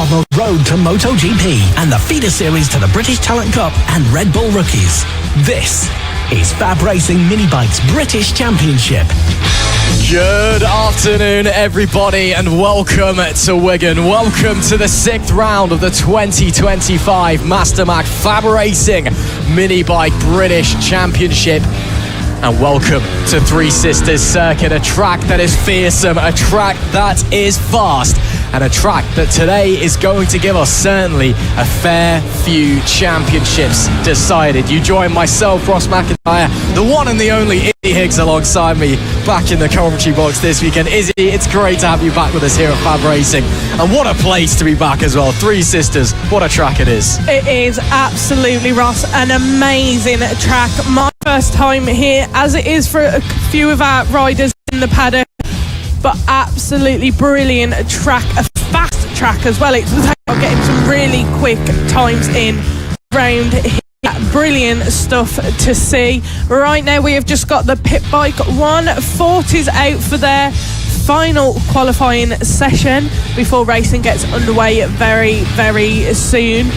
on the road to MotoGP and the feeder series to the British Talent Cup and Red Bull Rookies. This is FAB-Racing Mini Bikes British Championship. Good afternoon, everybody, and welcome to Wigan. Welcome to the 6th round of the 2025 Mastermac FAB-Racing Mini Bike British Championship. And welcome to Three Sisters Circuit, a track that is fearsome, a track that is fast, and a track that today is going to give us certainly a fair few championships decided. You join myself, Ross McIntyre, the one and the only Izzy Higgs alongside me back in the commentary box this weekend. Izzy, it's great to have you back with us here at FAB-Racing, and what a place to be back as well. Three Sisters, what a track it is. It is absolutely, Ross, an amazing track. My first time here, as it is for a few of our riders in the paddock, but absolutely brilliant track, a fast track as well. It's getting some really quick times in round here. Brilliant stuff to see. Right now we have just got the pit bike 140s out for their final qualifying session before racing gets underway very, very soon.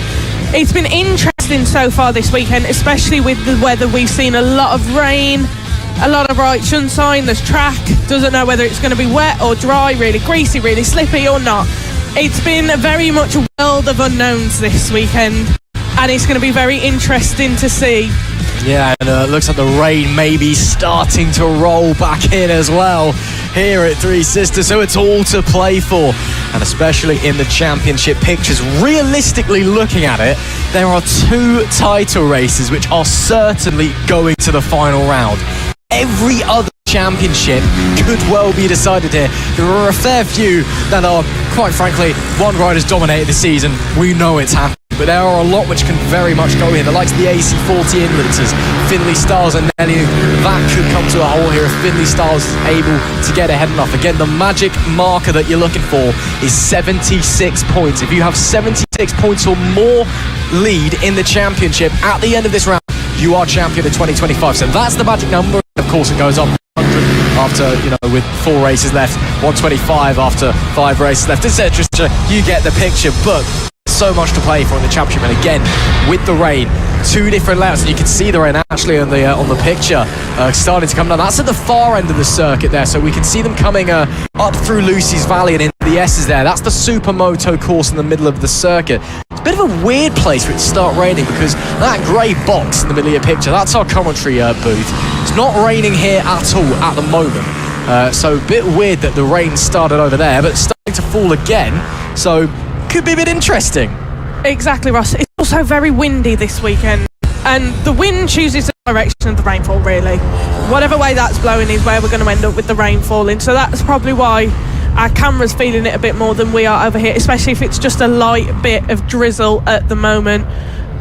It's been interesting so far this weekend, especially with the weather. We've seen a lot of rain, a lot of bright sunshine. This track doesn't know whether it's going to be wet or dry, really greasy, really slippy or not. It's been very much a world of unknowns this weekend, and it's going to be very interesting to see. Yeah, and it looks like the rain may be starting to roll back in as well here at Three Sisters, so it's all to play for, and especially in the championship pictures. Realistically looking at it, there are two title races which are certainly going to the final round. Every other championship could well be decided here. There are a fair few that are, quite frankly, one rider's dominated the season. We know it's happening. But there are a lot which can very much go here. The likes of the AC40 Inlanders, Finley Styles and Nelly. That could come to a hole here if Finley Styles is able to get ahead enough. Again, the magic marker that you're looking for is 76 points. If you have 76 points or more lead in the championship at the end of this round, you are champion of 2025. So that's the magic number. Of course, it goes up 100 after, with 4 races left, 125 after 5 races left, etc. You get the picture. But so much to play for in the championship, and again with the rain, 2 different layouts, and you can see the rain actually on the picture starting to come down. That's at the far end of the circuit there, so we can see them coming up through Lucy's Valley and into the S's there. That's the Supermoto course in the middle of the circuit. It's a bit of a weird place for it to start raining, because that grey box in the middle of your picture, that's our commentary booth. It's not raining here at all at the moment, so a bit weird that the rain started over there, but it's starting to fall again, so could be a bit interesting. Exactly, Ross. It's also very windy this weekend, and the wind chooses the direction of the rainfall, really. Whatever way that's blowing is where we're going to end up with the rain falling, so that's probably why our camera's feeling it a bit more than we are over here, especially if it's just a light bit of drizzle at the moment.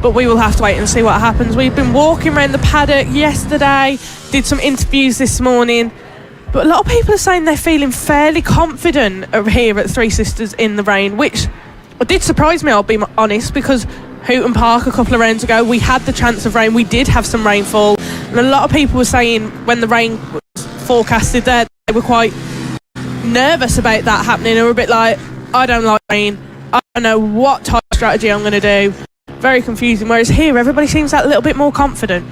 But we will have to wait and see what happens. We've been walking around the paddock yesterday, did some interviews this morning, but a lot of people are saying they're feeling fairly confident here at Three Sisters in the rain, which did surprise me, I'll be honest, because Houghton Park a couple of rounds ago, we had the chance of rain. We did have some rainfall, and a lot of people were saying when the rain was forecasted there, they were quite nervous about that happening. They were a bit like, I don't like rain, I don't know what type of strategy I'm going to do. Very confusing, whereas here everybody seems that little bit more confident.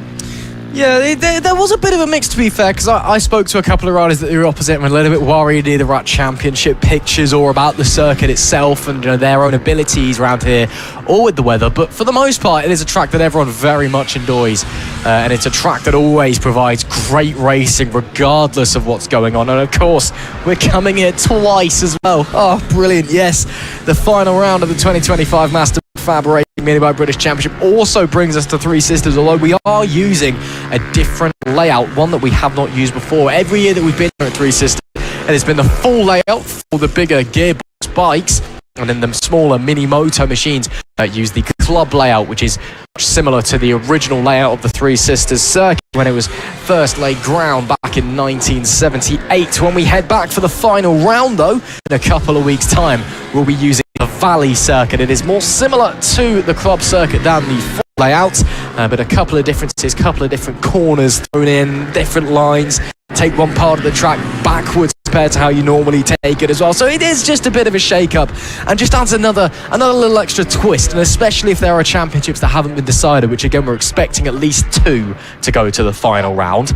Yeah, there was a bit of a mix, to be fair, because I spoke to a couple of riders that were opposite and were a little bit worried either about championship pictures or about the circuit itself and their own abilities around here, or with the weather. But for the most part, it is a track that everyone very much enjoys, and it's a track that always provides great racing regardless of what's going on. And of course, we're coming here twice as well. Oh, brilliant. Yes, the final round of the 2025 Master FAB-Racing Mini Bike British Championship also brings us to Three Sisters, although we are using a different layout, one that we have not used before. Every year that we've been here at Three Sisters, and it's been the full layout for the bigger gearbox bikes, and then the smaller mini moto machines use the club layout, which is much similar to the original layout of the Three Sisters circuit when it was first laid ground back in 1978. When we head back for the final round, though, in a couple of weeks' time, we'll be using the Valley circuit. It is more similar to the club circuit than the full layout, but a couple of differences, couple of different corners thrown in, different lines, take one part of the track backwards compared to how you normally take it as well. So it is just a bit of a shake-up and just adds another little extra twist, and especially if there are championships that haven't been decided, which again we're expecting at least 2 to go to the final round.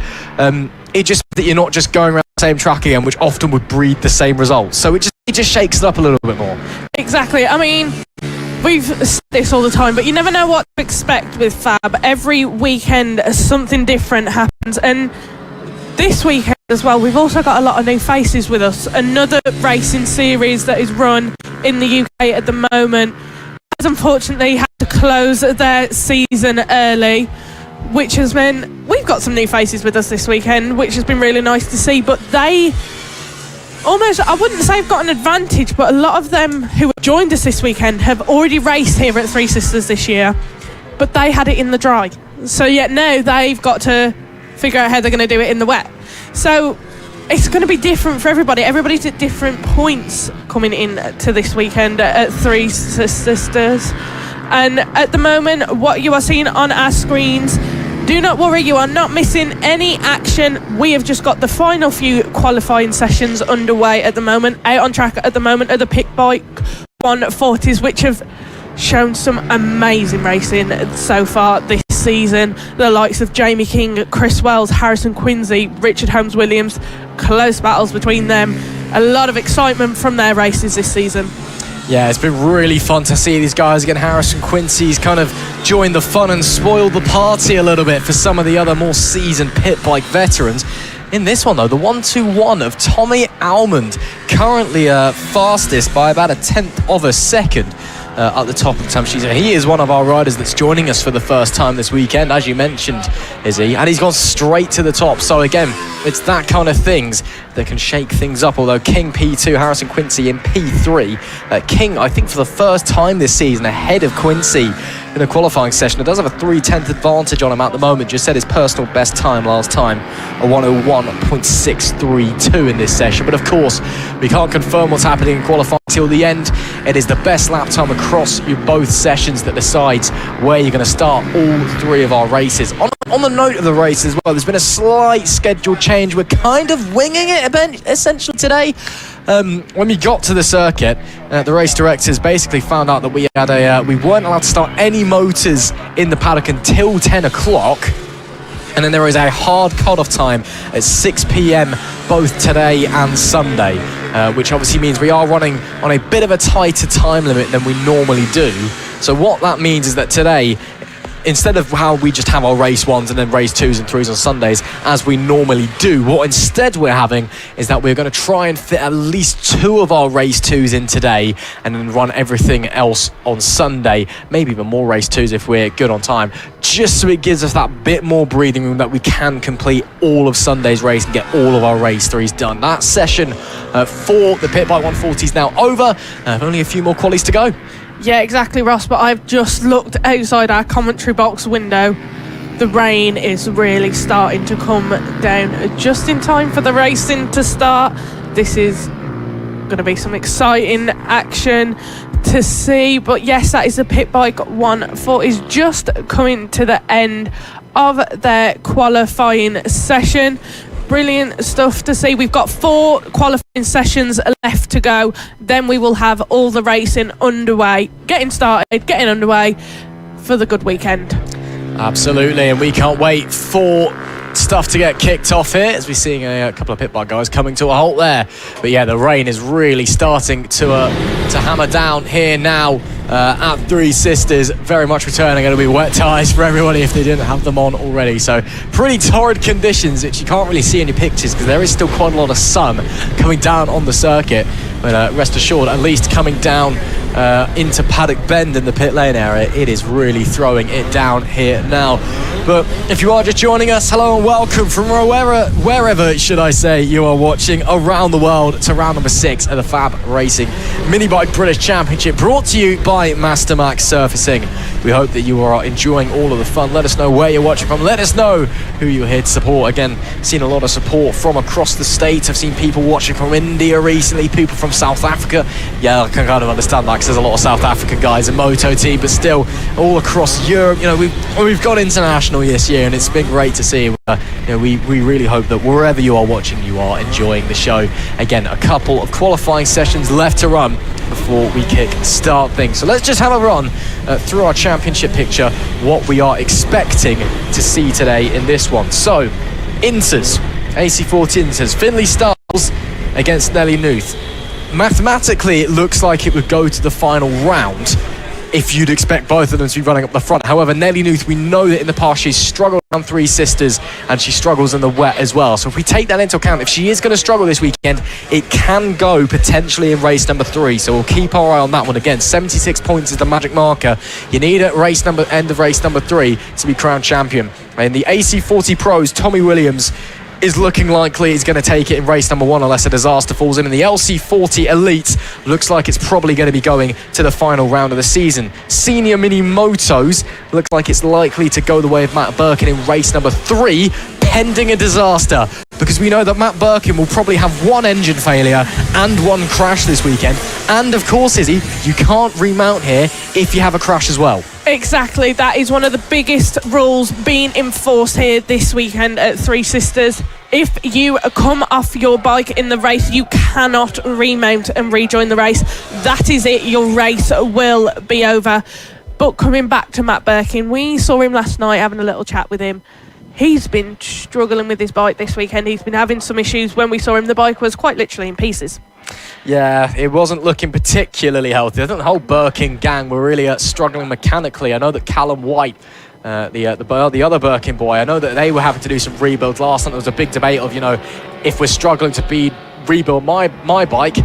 It just that you're not just going around the same track again, which often would breed the same results. So it just shakes it up a little bit more. Exactly. I mean, we've said this all the time, but you never know what to expect with Fab. Every weekend something different happens, and this weekend as well, we've also got a lot of new faces with us. Another racing series that is run in the UK at the moment has unfortunately had to close their season early, which has meant we've got some new faces with us this weekend, which has been really nice to see. But they almost, I wouldn't say have got an advantage, but a lot of them who have joined us this weekend have already raced here at Three Sisters this year, but they had it in the dry. So yet now they've got to figure out how they're going to do it in the wet. So it's going to be different for everybody. Everybody's at different points coming in to this weekend at Three Sisters. And at the moment, what you are seeing on our screens, do not worry, you are not missing any action. We have just got the final few qualifying sessions underway at the moment. Out on track at the moment are the Pit Bike 140s, which have shown some amazing racing so far this season. The likes of Jamie King, Chris Wells, Harrison Quincy, Richard Holmes Williams, close battles between them. A lot of excitement from their races this season. Yeah, it's been really fun to see these guys again. Harrison Quincy's kind of joined the fun and spoiled the party a little bit for some of the other more seasoned pit bike veterans. In this one, though, the 1-2-1 of Tommy Almond, currently fastest by about 1/10 of a second. At the top of the time sheet. He is one of our riders that's joining us for the first time this weekend, as you mentioned, is he? And he's gone straight to the top. So again, it's that kind of things that can shake things up. Although King P2, Harrison Quincy in P3. King, I think for the first time this season, ahead of Quincy in a qualifying session. It does have a 3/10 advantage on him at the moment. Just set his personal best time last time, a 1:01.632 in this session. But of course, we can't confirm what's happening in qualifying till the end. It is the best lap time across your both sessions that decides where you're going to start all 3 of our races. On the note of the race as well, there's been a slight schedule change. We're kind of winging it essentially today. When we got to the circuit, the race directors basically found out that we weren't allowed to start any motors in the paddock until 10 o'clock. And then there is a hard cut-off time at 6 p.m. both today and Sunday, which obviously means we are running on a bit of a tighter time limit than we normally do. So what that means is that today, instead of how we just have our race 1s and then race 2s and 3s on Sundays as we normally do, what instead we're having is that we're going to try and fit at least 2 of our race 2s in today and then run everything else on Sunday, maybe even more race 2s if we're good on time, just so it gives us that bit more breathing room that we can complete all of Sunday's race and get all of our race 3s done. That session for the Pit Bike 140 is now over. Only a few more qualies to go. Yeah, exactly, Ross, but I've just looked outside our commentary box window. The rain is really starting to come down just in time for the racing to start. This is going to be some exciting action to see, but yes, that is the Pit Bike 140 is just coming to the end of their qualifying session. Brilliant stuff to see. We've got 4 qualifying sessions left to go. Then we will have all the racing underway, getting underway for the good weekend. Absolutely, and we can't wait for stuff to get kicked off here as we're seeing a couple of pit bike guys coming to a halt there. But yeah, the rain is really starting to hammer down here now at Three Sisters. Very much returning. It'll be wet tyres for everybody if they didn't have them on already. So pretty torrid conditions, which you can't really see in your pictures because there is still quite a lot of sun coming down on the circuit. But rest assured, at least coming down into Paddock Bend in the pit lane area, it is really throwing it down here now. But if you are just joining us, hello and welcome from wherever should I say you are watching around the world to round number 6 of the FAB-Racing Mini Bike British Championship, brought to you by Master Max Surfacing. We hope that you are enjoying all of the fun. Let us know where you're watching from. Let us know who you're here to support. Again, seen a lot of support from across the states. I've seen people watching from India recently, people from South Africa. Yeah, I can kind of understand that because there's a lot of South African guys in Moto T, but still all across Europe. You know, we've got international this year, and it's been great to see. we really hope that wherever you are watching, you are enjoying the show. Again, a couple of qualifying sessions left to run before we start things. So let's just have a run through our championship picture, what we are expecting to see today in this one. So, Inters, AC40 Inters, Finley Styles against Nelly Nuth. Mathematically, it looks like it would go to the final round if you'd expect both of them to be running up the front. However, Nelly Nuth, we know that in the past she's struggled on Three Sisters and she struggles in the wet as well. So if we take that into account, if she is going to struggle this weekend, it can go potentially in race number 3. So we'll keep our eye on that one. Again, 76 points is the magic marker. You need at end of race number 3 to be crowned champion. In the AC40 Pros, Tommy Williams is looking likely he's going to take it in race number 1 unless a disaster falls in. And the LC40 Elite looks like it's probably going to be going to the final round of the season. Senior Mini Motos looks like it's likely to go the way of Matt Birkin in race number 3, pending a disaster, because we know that Matt Birkin will probably have one engine failure and one crash this weekend. And of course, Izzy, you can't remount here if you have a crash as well. Exactly, that is one of the biggest rules being enforced here this weekend at Three Sisters. If you come off your bike in the race, you cannot remount and rejoin the race. That is it, your race will be over. But coming back to Matt Birkin, we saw him last night having a little chat with him. He's been struggling with his bike this weekend. He's been having some issues. When we saw him, the bike was quite literally in pieces. Yeah, it wasn't looking particularly healthy. I think the whole Birkin gang were really struggling mechanically. I know that Callum White, the other Birkin boy, I know that they were having to do some rebuilds. Last night there was a big debate of, if we're struggling to rebuild my bike,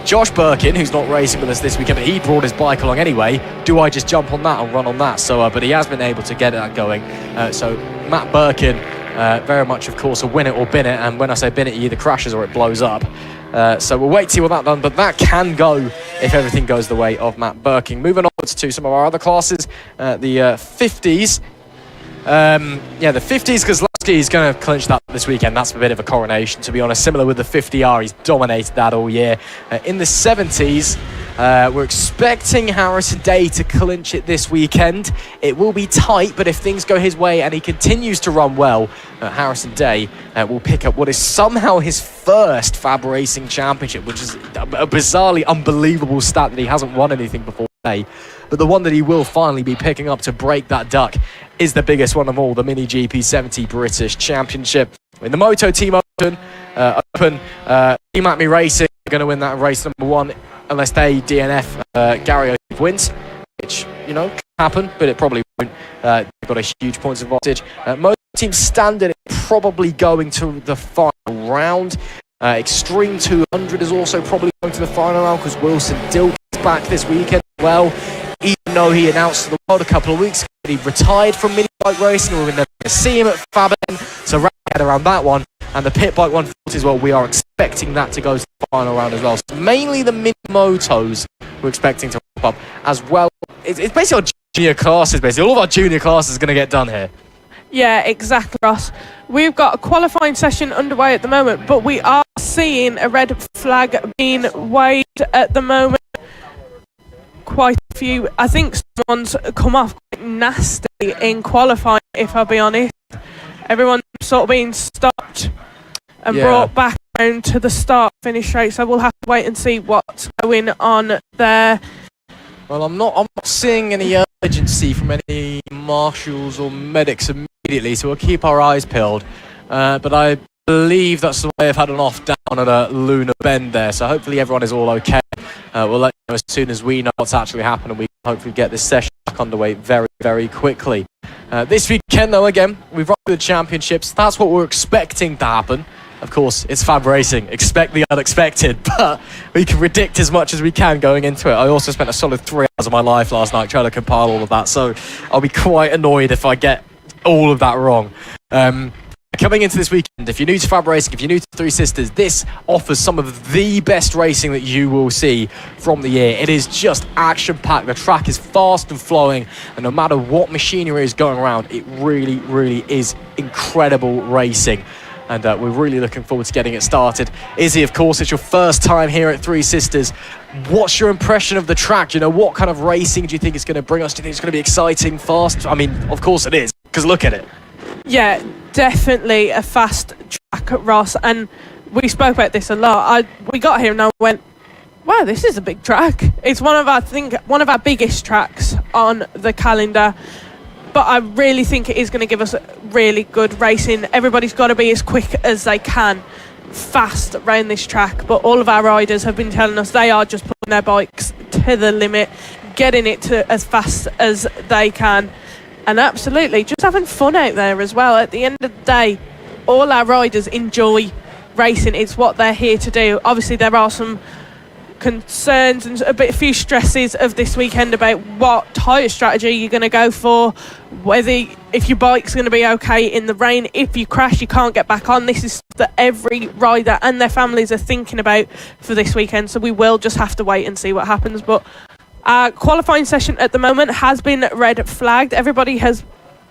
Josh Birkin, who's not racing with us this weekend, but he brought his bike along anyway, do I just jump on that and run on that? So, but he has been able to get that going. So Matt Birkin, very much, of course, a win it or bin it, and when I say bin it, he either crashes or it blows up. So we'll wait to see what that done, but that can go if everything goes the way of Matt Birkin. Moving onwards to some of our other classes, the 50s. The 50s, because Lasky is going to clinch that this weekend. That's a bit of a coronation, to be honest. Similar with the 50R, he's dominated that all year. In the 70s, we're expecting Harrison Day to clinch it this weekend. It will be tight, but if things go his way and he continues to run well, Harrison Day will pick up what is somehow his first FAB-Racing championship, which is a bizarrely unbelievable stat that he hasn't won anything before today. But the one that he will finally be picking up to break that duck is the biggest one of all, the Mini GP70 British Championship. In the Moto Team Team Acme Racing are going to win that in race number 1 unless they DNF Gary O'Keefe wins, which, can happen, but it probably won't. They've got a huge points advantage. Moto Team Standard is probably going to the final round. Extreme 200 is also probably going to the final round because Wilson Dilk is back this weekend as well. Even though he announced to the world a couple of weeks ago that he retired from mini bike racing, we're never going to see him at FAB. So wrap your head around that one. And the Pit Bike 140 as well, we are expecting that to go to the final round as well. So mainly the mini motos we're expecting to wrap up as well. It's basically our junior classes, basically. All of our junior classes are going to get done here. Yeah, exactly, Ross. We've got a qualifying session underway at the moment, but we are seeing a red flag being waved at the moment. Quite a few. I think someone's come off quite nasty in qualifying, if I'll be honest. Everyone's sort of being stopped and brought back around to the start-finish straight, so we'll have to wait and see what's going on there. Well, I'm not seeing any urgency from any marshals or medics immediately, so we'll keep our eyes peeled. But I believe that's the way I've had an off down at a Luna Bend there, so hopefully everyone is all okay. We'll let you know as soon as we know what's actually happened, and we can hopefully get this session back underway very, very quickly. This weekend, though, again, we've run through the championships. That's what we're expecting to happen. Of course, it's FAB-Racing. Expect the unexpected, but we can predict as much as we can going into it. I also spent a solid 3 hours of my life last night trying to compile all of that, so I'll be quite annoyed if I get all of that wrong. Coming into this weekend, if you're new to FAB-Racing, if you're new to Three Sisters, this offers some of the best racing that you will see from the year. It is just action-packed. The track is fast and flowing, and no matter what machinery is going around, it really, really is incredible racing. And we're really looking forward to getting it started. Izzy, of course, it's your first time here at Three Sisters. What's your impression of the track? What kind of racing do you think it's going to bring us? Do you think it's going to be exciting, fast? I mean, of course it is, because look at it. Yeah, definitely a fast track, Ross, and we spoke about this a lot. We got here and I went, wow, this is a big track. It's one of our biggest tracks on the calendar, but I really think it is going to give us really good racing. Everybody's got to be as quick as they can, fast around this track, but all of our riders have been telling us they are just putting their bikes to the limit, getting it to as fast as they can, and absolutely just having fun out there as well. At the end of the day, all our riders enjoy racing. It's what they're here to do. Obviously there are some concerns and a few stresses of this weekend about what tyre strategy you're going to go for, if your bike's going to be okay in the rain, if you crash you can't get back on. This is stuff that every rider and their families are thinking about for this weekend, so we will just have to wait and see what happens. But our qualifying session at the moment has been red flagged. Everybody has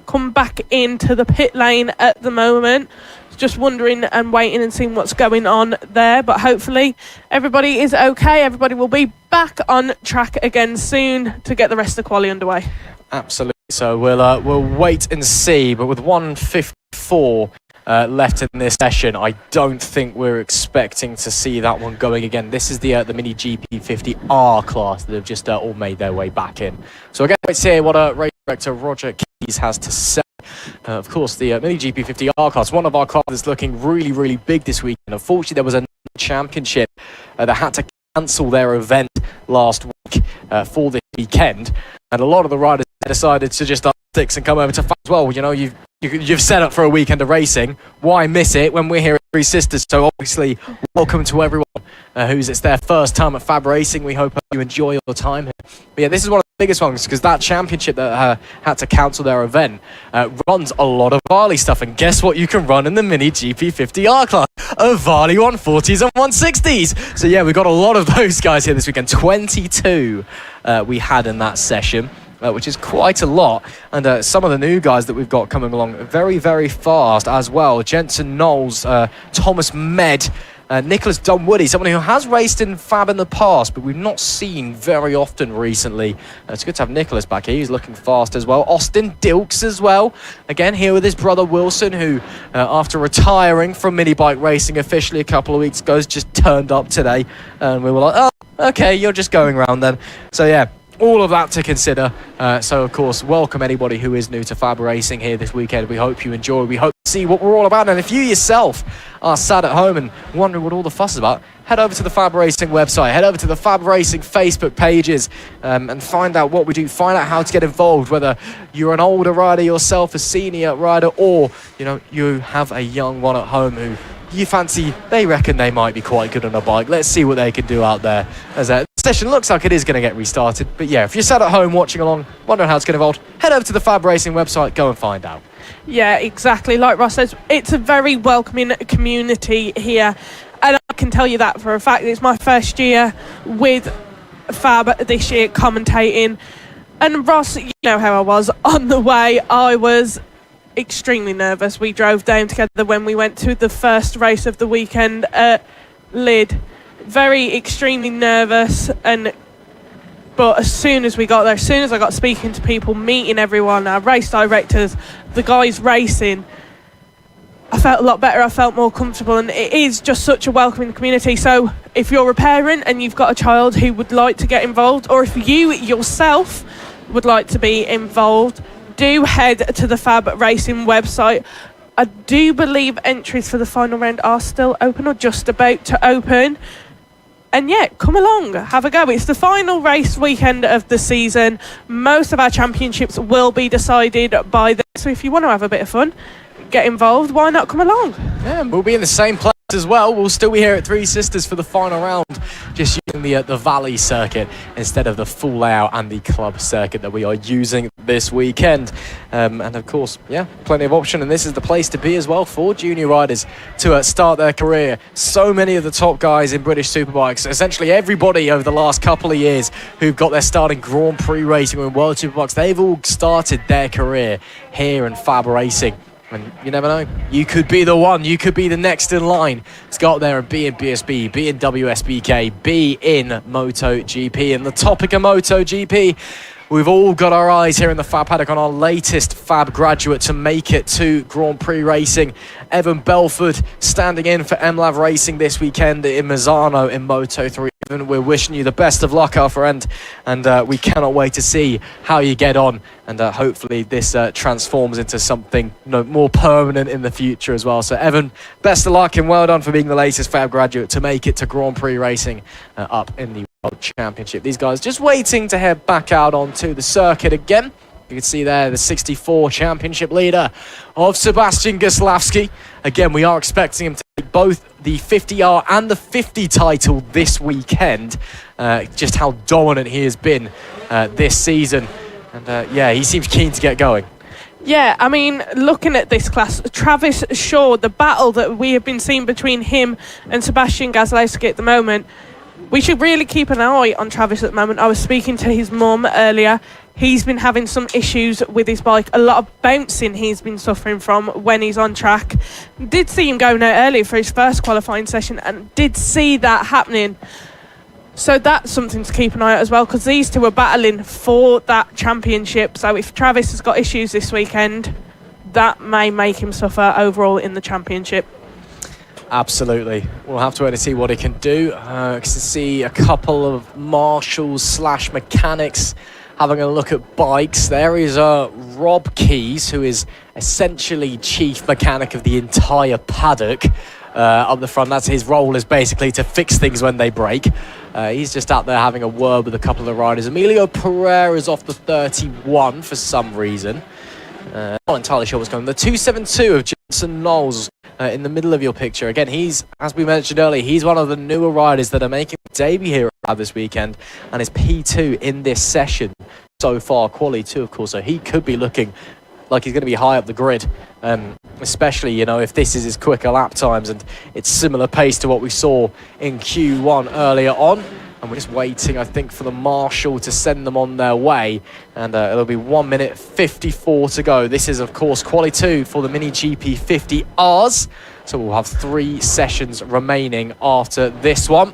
come back into the pit lane at the moment, just wondering and waiting and seeing what's going on there, but hopefully everybody is okay. Everybody will be back on track again soon to get the rest of the quali underway. Absolutely. So we'll wait and see, but with 1:54 left in this session, I don't think we're expecting to see that one going again. This is the Mini GP50R class that have just all made their way back in. So again, let's hear what race director Roger Keys has to say. Of course, the Mini GP50R class, one of our cars that's looking really, really big this weekend. Unfortunately, there was a championship that had to cancel their event last week for this weekend, and a lot of the riders decided to just up sticks and come over to FAB as well. You know, you've set up for a weekend of racing. Why miss it when we're here at Three Sisters? So obviously, welcome to everyone it's their first time at FAB Racing. We hope you enjoy all the time here. But yeah, this is one of the biggest ones because that championship that had to cancel their event runs a lot of Varley stuff. And guess what you can run in the Mini GP50R class? A Varley 140s and 160s. So yeah, we've got a lot of those guys here this weekend. 22 we had in that session. Which is quite a lot, and some of the new guys that we've got coming along very, very fast as well. Jensen Knowles, Thomas Med, Nicholas Dunwoody, someone who has raced in FAB in the past, but we've not seen very often recently. It's good to have Nicholas back here. He's looking fast as well. Austin Dilks as well. Again, here with his brother Wilson, who, after retiring from mini bike racing officially a couple of weeks ago, just turned up today. And we were like, oh, okay, you're just going around then. So, yeah. All of that to consider. So, of course, welcome anybody who is new to FAB Racing here this weekend. We hope you enjoy. We hope to see what we're all about. And if you yourself are sat at home and wondering what all the fuss is about, head over to the FAB Racing website. Head over to the FAB Racing Facebook pages and find out what we do. Find out how to get involved, whether you're an older rider yourself, a senior rider, or, you know, you have a young one at home who you fancy, they reckon they might be quite good on a bike. Let's see what they can do out there. As the session looks like it is going to get restarted. But yeah, if you're sat at home watching along, wondering how to get involved, head over to the FAB Racing website, go and find out. Yeah, exactly. Like Ross says, it's a very welcoming community here. And I can tell you that for a fact. It's my first year with FAB this year commentating. And Ross, you know how I was on the way. I was extremely nervous. We drove down together when we went to the first race of the weekend at Lyd. Very extremely nervous, but as soon as we got there, as soon as I got speaking to people, meeting everyone, our race directors, the guys racing, I felt a lot better. I felt more comfortable, and it is just such a welcoming community. So if you're a parent and you've got a child who would like to get involved, or if you yourself would like to be involved, do head to the FAB Racing website. I do believe entries for the final round are still open or just about to open. And yeah, come along, have a go. It's the final race weekend of the season. Most of our championships will be decided by then. So if you want to have a bit of fun, get involved, why not come along? Yeah, we'll be in the same place as well. We'll still be here at Three Sisters for the final round, just using the Valley circuit instead of the full layout and the club circuit that we are using this weekend. And of course, yeah, plenty of option, and this is the place to be as well for junior riders to start their career. So many of the top guys in British Superbikes, essentially everybody over the last couple of years who've got their start in Grand Prix racing or in World Superbikes, they've all started their career here in FAB Racing. And you never know, you could be the one, you could be the next in line to go up there and be in BSB, be in WSBK, be in MotoGP. And the topic of MotoGP, we've all got our eyes here in the Fab paddock on our latest Fab graduate to make it to Grand Prix racing. Evan Belford standing in for FAB-Racing this weekend in Misano in Moto3. Evan, we're wishing you the best of luck, our friend, and we cannot wait to see how you get on, and hopefully this transforms into something more permanent in the future as well. So Evan, best of luck and well done for being the latest Fab graduate to make it to Grand Prix racing up in the World Championship. These guys just waiting to head back out onto the circuit again. You can see there the 64 championship leader of Sebastian Goslavsky. Again, we are expecting him to take both the 50R and the 50 title this weekend. Just how dominant he has been this season. And yeah, he seems keen to get going. Yeah, I mean, looking at this class, Travis Shaw, the battle that we have been seeing between him and Sebastian Goslavsky at the moment, we should really keep an eye on Travis at the moment. I was speaking to his mum earlier. He's been having some issues with his bike. A lot of bouncing he's been suffering from when he's on track. Did see him going out early for his first qualifying session and did see that happening. So that's something to keep an eye on as well, because these two are battling for that championship. So if Travis has got issues this weekend, that may make him suffer overall in the championship. Absolutely. We'll have to wait to see what he can do. To see a couple of marshals / mechanics having a look at bikes. There is Rob Keys, who is essentially chief mechanic of the entire paddock up the front. That's his role, is basically to fix things when they break. He's just out there having a word with a couple of the riders. Emilio Pereira is off the 31 for some reason. Not entirely sure what's going on. The 272 of Jensen Knowles in the middle of your picture. Again, he's, as we mentioned earlier, he's one of the newer riders that are making a debut here at this weekend, and is P2 in this session so far. Quali 2, of course, so he could be looking like he's going to be high up the grid, especially, you know, if this is his quicker lap times and it's similar pace to what we saw in Q1 earlier on. And we're just waiting, I think, for the marshal to send them on their way. And it'll be 1 minute 54 to go. This is, of course, Quali 2 for the Mini GP 50Rs. So we'll have 3 sessions remaining after this one.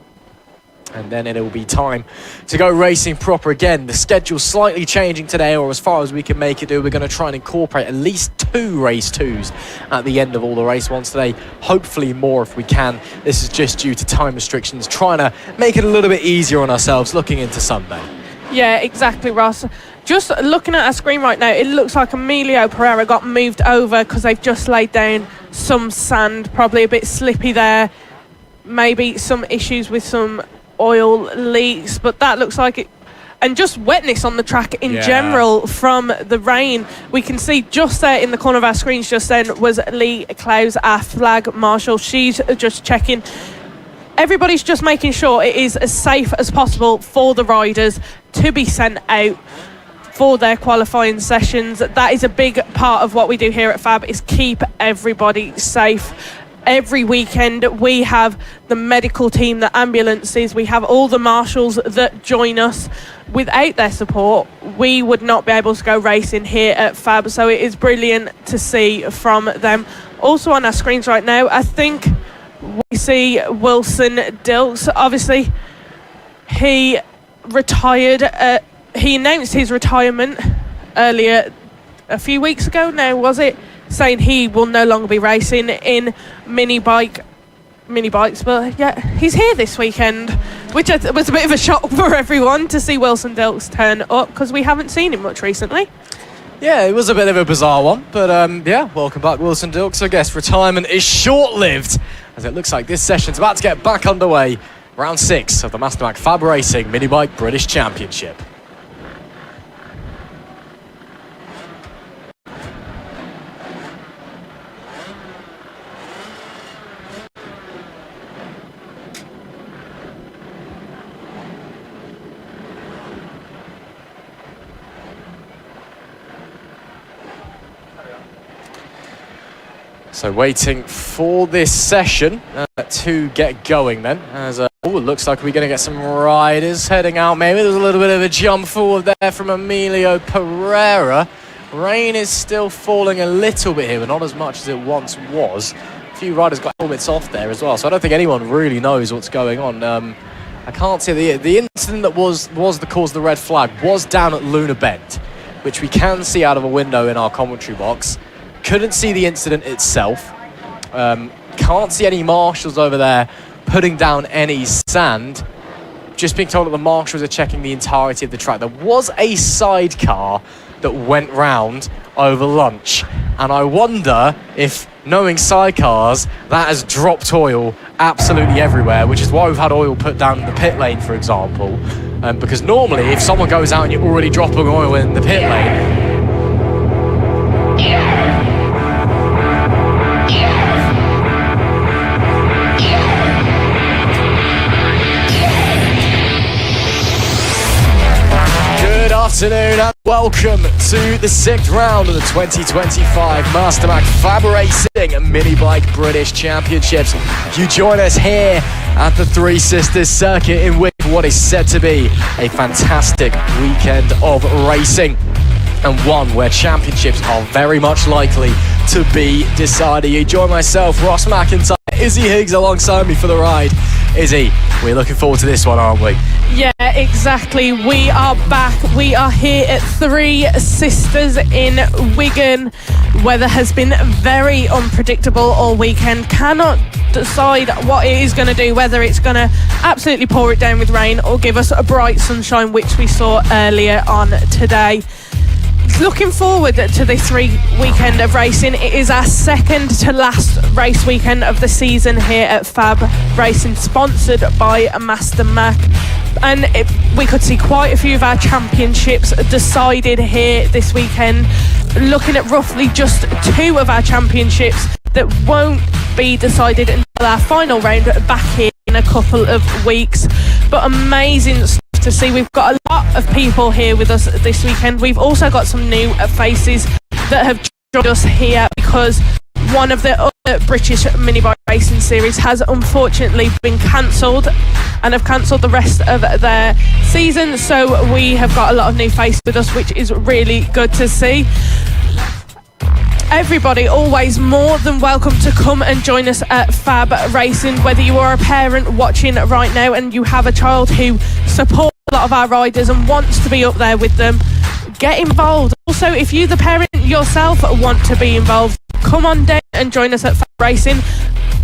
And then it will be time to go racing proper again. The schedule's slightly changing today, or as far as we can make it do. We're going to try and incorporate at least 2 race 2s at the end of all the race ones today. Hopefully more if we can. This is just due to time restrictions, trying to make it a little bit easier on ourselves looking into Sunday. Yeah, exactly, Ross. Just looking at our screen right now, it looks like Emilio Pereira got moved over because they've just laid down some sand, probably a bit slippy there. Maybe some issues with some oil leaks, but that looks like it, and just wetness on the track in general from the rain. We can see just there in the corner of our screens just then was Lee Klaus, our flag marshal. She's just checking. Everybody's just making sure it is as safe as possible for the riders to be sent out for their qualifying sessions. That is a big part of what we do here at FAB, is keep everybody safe. Every weekend we have the medical team, the ambulances, we have all the marshals that join us. Without their support, we would not be able to go racing here at FAB, so it is brilliant to see from them. Also on our screens right now, I think we see Wilson Dilks. Obviously, he retired. He announced his retirement earlier, a few weeks ago now, was it? Saying he will no longer be racing in mini bikes, but yeah, he's here this weekend, which was a bit of a shock for everyone to see Wilson Dilks turn up, because we haven't seen him much recently. Yeah, it was a bit of a bizarre one, but yeah, welcome back, Wilson Dilks. I guess retirement is short-lived, as it looks like this session's about to get back underway. Round 6 of the Mastermac FAB-Racing Mini Bike British Championship. So waiting for this session to get going then, as it looks like we're going to get some riders heading out. Maybe there's a little bit of a jump forward there from Emilio Pereira. Rain is still falling a little bit here, but not as much as it once was. A few riders got helmets off there as well, so I don't think anyone really knows what's going on. I can't see the incident that was the cause of the red flag was down at Luna Bend, which we can see out of a window in our commentary box. Couldn't see the incident itself. Can't see any marshals over there putting down any sand. Just being told that the marshals are checking the entirety of the track. There was a sidecar that went round over lunch, and I wonder if, knowing sidecars, that has dropped oil absolutely everywhere, which is why we've had oil put down in the pit lane, for example. Because normally, if someone goes out and you're already dropping oil in the pit lane, afternoon and welcome to the 6th round of the 2025 Mastermac FAB-Racing Mini Bike British Championships. You join us here at the Three Sisters circuit in Wick for what is said to be a fantastic weekend of racing, and one where championships are very much likely to be decided. You join myself, Ross McIntyre, Izzy Higgs alongside me for the ride. Izzy, we're looking forward to this one, aren't we? Yeah, exactly. We are back. We are here at Three Sisters in Wigan. Weather has been very unpredictable all weekend. Cannot decide what it is going to do, whether it's going to absolutely pour it down with rain or give us a bright sunshine, which we saw earlier on today. Looking forward to this weekend of racing. It is our second to last race weekend of the season here at FAB-Racing, sponsored by Mastermac. And we could see quite a few of our championships decided here this weekend. Looking at roughly just 2 of our championships that won't be decided until our final round back here in a couple of weeks. But amazing stuff to see. We've got a lot of people here with us this weekend. We've also got some new faces that have joined us here because one of the other British mini bike racing series has unfortunately been cancelled and have cancelled the rest of their season. So we have got a lot of new faces with us, which is really good to see. Everybody always more than welcome to come and join us at FAB-Racing, whether you are a parent watching right now and you have a child who supports a lot of our riders and wants to be up there with them. Get involved. Also, if you, the parent yourself, want to be involved, come on down and join us at FAB-Racing.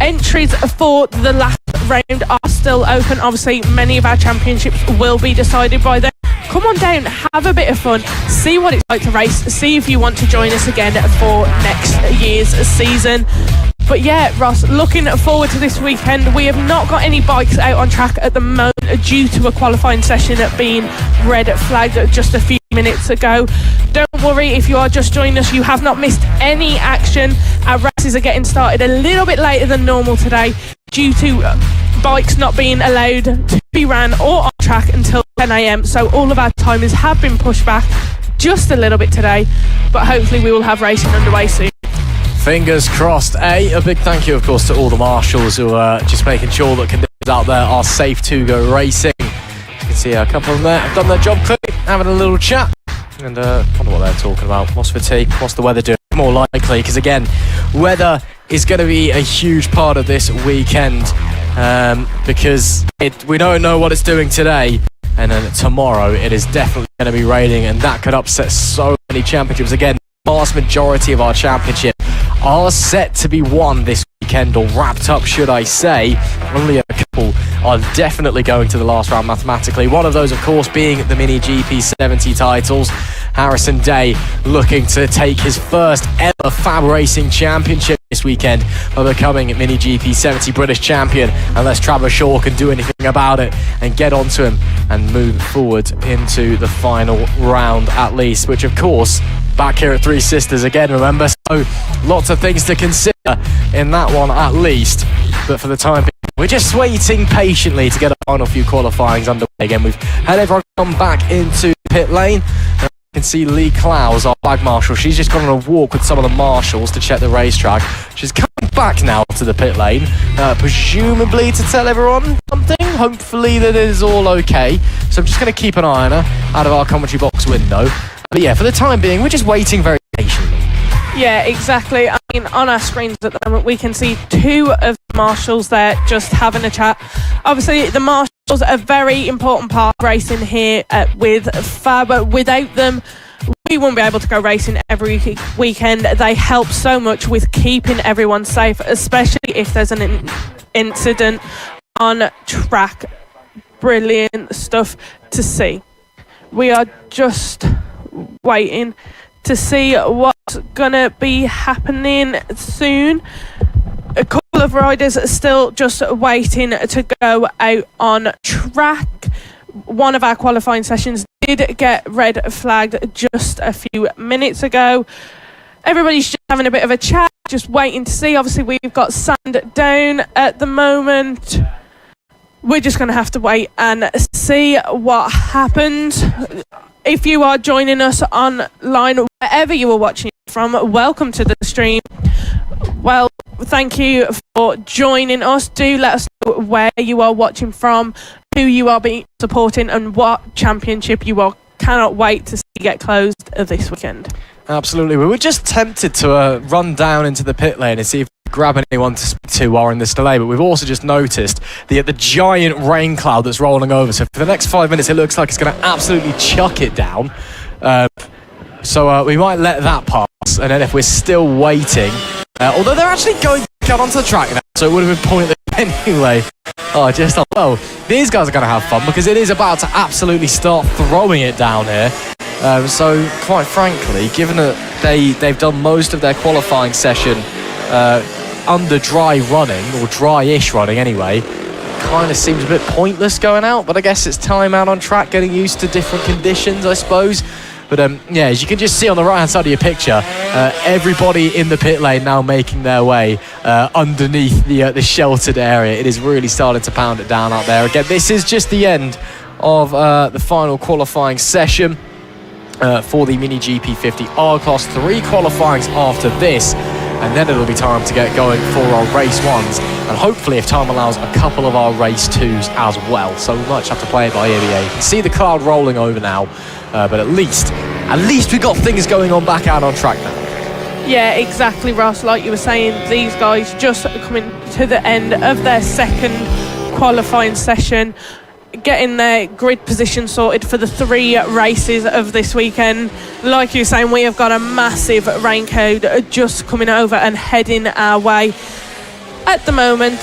Entries for the last round are still open. Obviously, many of our championships will be decided by then. Come on down, have a bit of fun, see what it's like to race, see if you want to join us again for next year's season. But yeah, Ross, looking forward to this weekend. We have not got any bikes out on track at the moment due to a qualifying session being red flagged just a few minutes ago. Don't worry, if you are just joining us, you have not missed any action. Our races are getting started a little bit later than normal today due to bikes not being allowed to be ran or on track until 10 a.m. So all of our timers have been pushed back just a little bit today, but hopefully we will have racing underway soon. Fingers crossed. A big thank you, of course, to all the marshals who are just making sure that conditions out there are safe to go racing. You can see a couple of them there have done their job clearly, having a little chat, and wonder what they're talking about. What's for tea? What's the weather doing? More likely, because again, weather is going to be a huge part of this weekend, because we don't know what it's doing today, and then tomorrow it is definitely going to be raining, and that could upset so many championships. Again, the vast majority of our championship are set to be won this weekend, or wrapped up, should I say. Only a couple are definitely going to the last round mathematically. One of those, of course, being the Mini GP70 titles. Harrison Day looking to take his first ever FAB-Racing championship this weekend by becoming Mini GP70 British champion, unless Travis Shaw can do anything about it and get onto him and move forward into the final round at least, which of course, back here at Three Sisters again, remember, so lots of things to consider in that one at least. But for the time being, we're just waiting patiently to get a final few qualifyings underway again. We've had everyone come back into the pit lane. You can see Lee Clowes, our flag marshal. She's just gone on a walk with some of the marshals to check the racetrack. She's coming back now to the pit lane, presumably to tell everyone something. Hopefully that it is all okay. So I'm just going to keep an eye on her out of our commentary box window. But yeah, for the time being, we're just waiting very patiently. Yeah, exactly. I mean, on our screens at the moment, we can see 2 of the marshals there just having a chat. Obviously, the marshals was a very important part of racing here with FAB. Without them, we won't be able to go racing every weekend. They help so much with keeping everyone safe, especially if there's an incident on track. Brilliant stuff to see. We are just waiting to see what's gonna be happening soon. A couple of riders are still just waiting to go out on track. One of our qualifying sessions did get red flagged just a few minutes ago. Everybody's just having a bit of a chat, just waiting to see. Obviously, we've got sand down at the moment. We're just going to have to wait and see what happens. If you are joining us online, wherever you are watching from, welcome to the stream. Well, thank you for joining us. Do let us know where you are watching from, who you are supporting, and what championship you are cannot wait to see get closed this weekend. Absolutely. We were just tempted to run down into the pit lane and see if we could grab anyone to speak to while in this delay, but we've also just noticed the giant rain cloud that's rolling over. So for the next 5 minutes, it looks like it's going to absolutely chuck it down. So we might let that pass, and then if we're still waiting, although they're actually going out onto the track now, so it would have been pointless anyway. Well, these guys are going to have fun because it is about to absolutely start throwing it down here. So quite frankly, given that they've done most of their qualifying session under dry running, or dry-ish running anyway, kind of seems a bit pointless going out, but I guess it's time out on track, getting used to different conditions, I suppose. But yeah, as you can just see on the right-hand side of your picture, everybody in the pit lane now making their way underneath the sheltered area. It is really starting to pound it down out there. Again, this is just the end of the final qualifying session for the Mini GP50 R-Class. 3 qualifyings after this, and then it'll be time to get going for our race 1s, and hopefully, if time allows, a couple of our race 2s as well. So we might have to play it by ear. You can see the cloud rolling over now, but at least we got things going on back out on track now. Yeah, exactly, Ross. Like you were saying, these guys just coming to the end of their second qualifying session, getting their grid position sorted for the 3 races of this weekend. Like you were saying, we have got a massive rain cloud just coming over and heading our way. At the moment,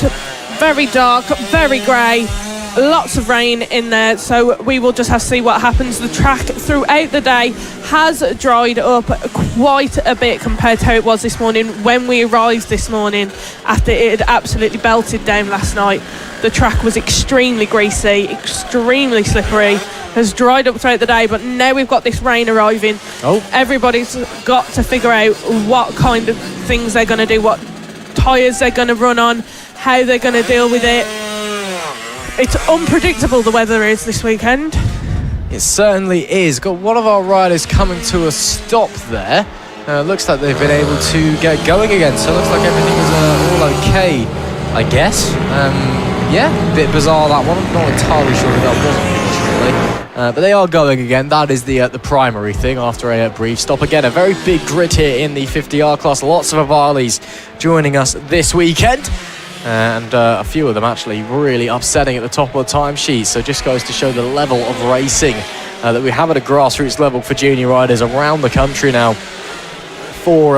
very dark, very grey, lots of rain in there, so we will just have to see what happens. The track throughout the day has dried up quite a bit compared to how it was this morning. When we arrived this morning, after it had absolutely belted down last night, the track was extremely greasy, extremely slippery, has dried up throughout the day, but now we've got this rain arriving. Everybody's got to figure out what kind of things they're going to do, what tyres they're going to run on, how they're going to deal with it. It's unpredictable, the weather is this weekend. It certainly is. Got one of our riders coming to a stop there. Looks like they've been able to get going again, so it looks like everything is all okay, I guess. Yeah, a bit bizarre that one. I'm not entirely sure who that was, unfortunately. But they are going again. That is the primary thing after a brief stop. Again, a very big grid here in the 50R class. Lots of Avalis joining us this weekend. And a few of them actually really upsetting at the top of the timesheet. So just goes to show the level of racing that we have at a grassroots level for junior riders around the country now for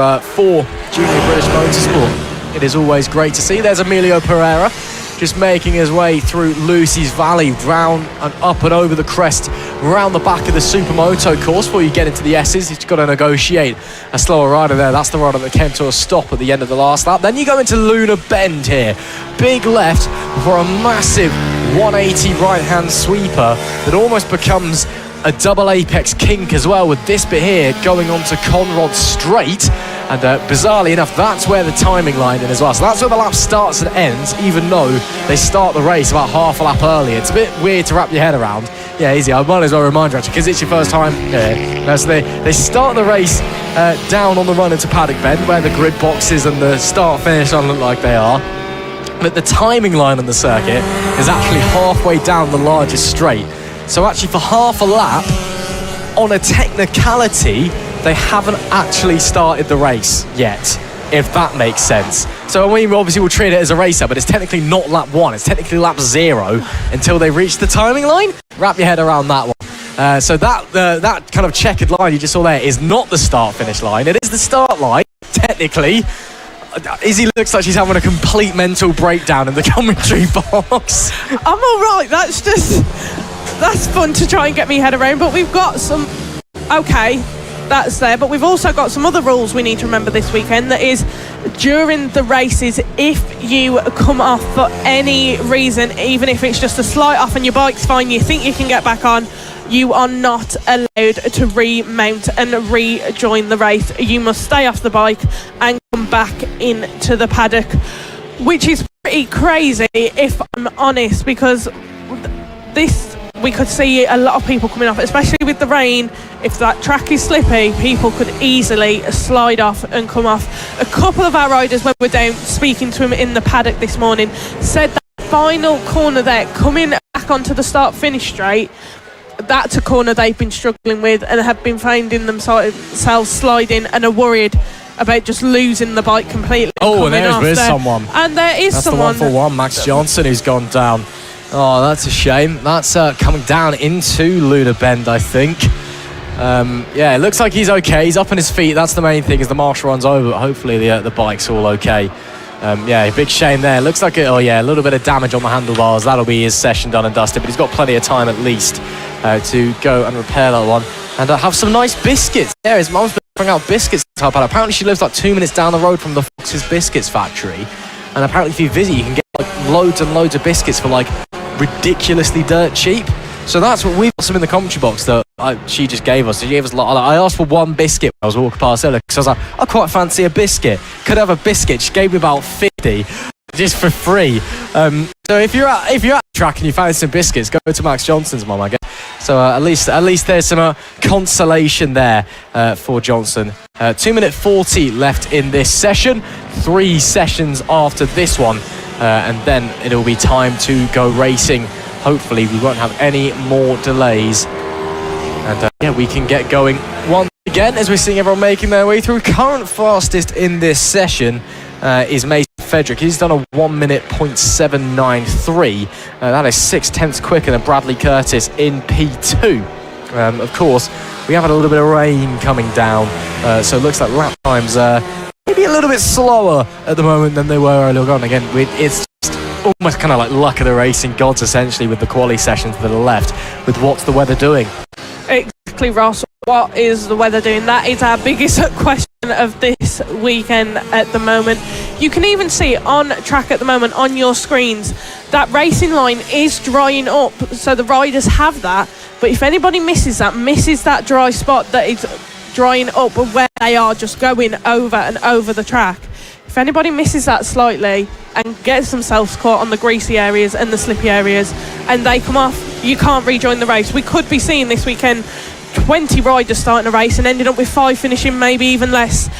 junior British motorsport. It is always great to see. There's Emilio Pereira just making his way through Lucy's Valley, down and up and over the crest, around the back of the Supermoto course. Before you get into the S's, you've got to negotiate a slower rider there. That's the rider that came to a stop at the end of the last lap. Then you go into Luna Bend here. Big left for a massive 180 right-hand sweeper that almost becomes a double apex kink as well, with this bit here going on to Conrod Straight. And bizarrely enough, that's where the timing line in as well. So that's where the lap starts and ends, even though they start the race about half a lap early. It's a bit weird to wrap your head around. Yeah, easy. I might as well remind you, actually, because it's your first time. Yeah. So they start the race down on the run into Paddock Bend, where the grid boxes and the start-finish don't look like they are. But the timing line on the circuit is actually halfway down the largest straight. So actually, for half a lap, on a technicality, they haven't actually started the race yet, if that makes sense. So we obviously will treat it as a race up, but it's technically not lap 1. It's technically lap 0 until they reach the timing line. Wrap your head around that one. So that kind of checkered line you just saw there is not the start-finish line. It is the start line, technically. Izzy looks like she's having a complete mental breakdown in the commentary box. I'm all right. That's fun to try and get me head around. But we've got some... Okay, that's there. But we've also got some other rules we need to remember this weekend. That is, during the races, if you come off for any reason, even if it's just a slight off and your bike's fine, you think you can get back on, you are not allowed to remount and rejoin the race. You must stay off the bike and come back into the paddock, which is pretty crazy, if I'm honest, because we could see a lot of people coming off, especially with the rain. If that track is slippy, people could easily slide off and come off. A couple of our riders, when we're down speaking to him in the paddock this morning, said that final corner there, coming back onto the start-finish straight, that's a corner they've been struggling with and have been finding themselves sliding and are worried about just losing the bike completely. Oh, and there is someone. And there is someone. That's the 1 for 1, Max Johnson, who's gone down. Oh, that's a shame. That's coming down into Luna Bend, I think. Yeah, it looks like he's okay. He's up on his feet. That's the main thing, as the marshal runs over. But hopefully the bike's all okay. Yeah, big shame there. Looks like a little bit of damage on the handlebars. That'll be his session done and dusted, but he's got plenty of time at least to go and repair that one and have some nice biscuits. Yeah, his mum's been bringing out biscuits to help out. Apparently she lives like 2 minutes down the road from the Fox's Biscuits factory, and apparently if you visit you can get like loads and loads of biscuits for like ridiculously dirt cheap. So that's what we've got some in the commentary box that she just gave us. She gave us a lot. I asked for 1 biscuit when I was walking past earlier because I was like, I quite fancy a biscuit. Could have a biscuit. She gave me about 50 just for free. So if you're at the track and you fancy some biscuits, go to Max Johnson's mum, I guess. So at least there's some consolation there for Johnson. 2 minute 40 left in this session. 3 sessions after this one, and then it'll be time to go racing. Hopefully we won't have any more delays, and yeah, we can get going once again as we're seeing everyone making their way through. Current fastest in this session is Mason Fedrick. He's done a 1 minute .793. That is 6/10 quicker than Bradley Curtis in P2. Of course, we have had a little bit of rain coming down, so it looks like lap times maybe a little bit slower at the moment than they were earlier on. Again, it's just almost kind of like luck of the racing gods, essentially, with the quali sessions that are left, with what's the weather doing. Exactly, Ross. What is the weather doing? That is our biggest question of this weekend at the moment. You can even see on track at the moment on your screens that racing line is drying up, so the riders have that. But if anybody misses that dry spot that is drying up where they are just going over and over the track, if anybody misses that slightly and gets themselves caught on the greasy areas and the slippy areas and they come off, you can't rejoin the race. We could be seeing this weekend 20 riders starting a race and ending up with 5 finishing, maybe even less.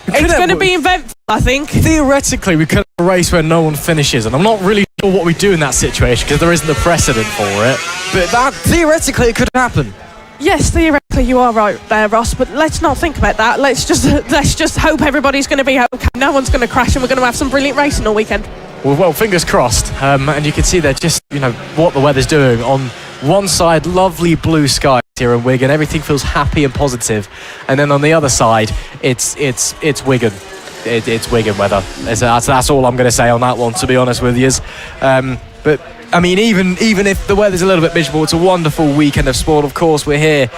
It's going to be eventful, I think. Theoretically, we could have a race where no one finishes, and I'm not really sure what we do in that situation because there isn't a precedent for it. But that, theoretically, it could happen. Yes, theoretically you are right there, Ross, but let's not think about that. Let's just hope everybody's going to be okay. No one's going to crash, and we're going to have some brilliant racing all weekend. Well, fingers crossed. And you can see there just, what the weather's doing. On one side, lovely blue skies here in Wigan. Everything feels happy and positive. And then on the other side, it's Wigan. It's Wigan weather. That's all I'm going to say on that one, to be honest with you. But I mean, even if the weather's a little bit miserable, it's a wonderful weekend of sport. Of course, we're here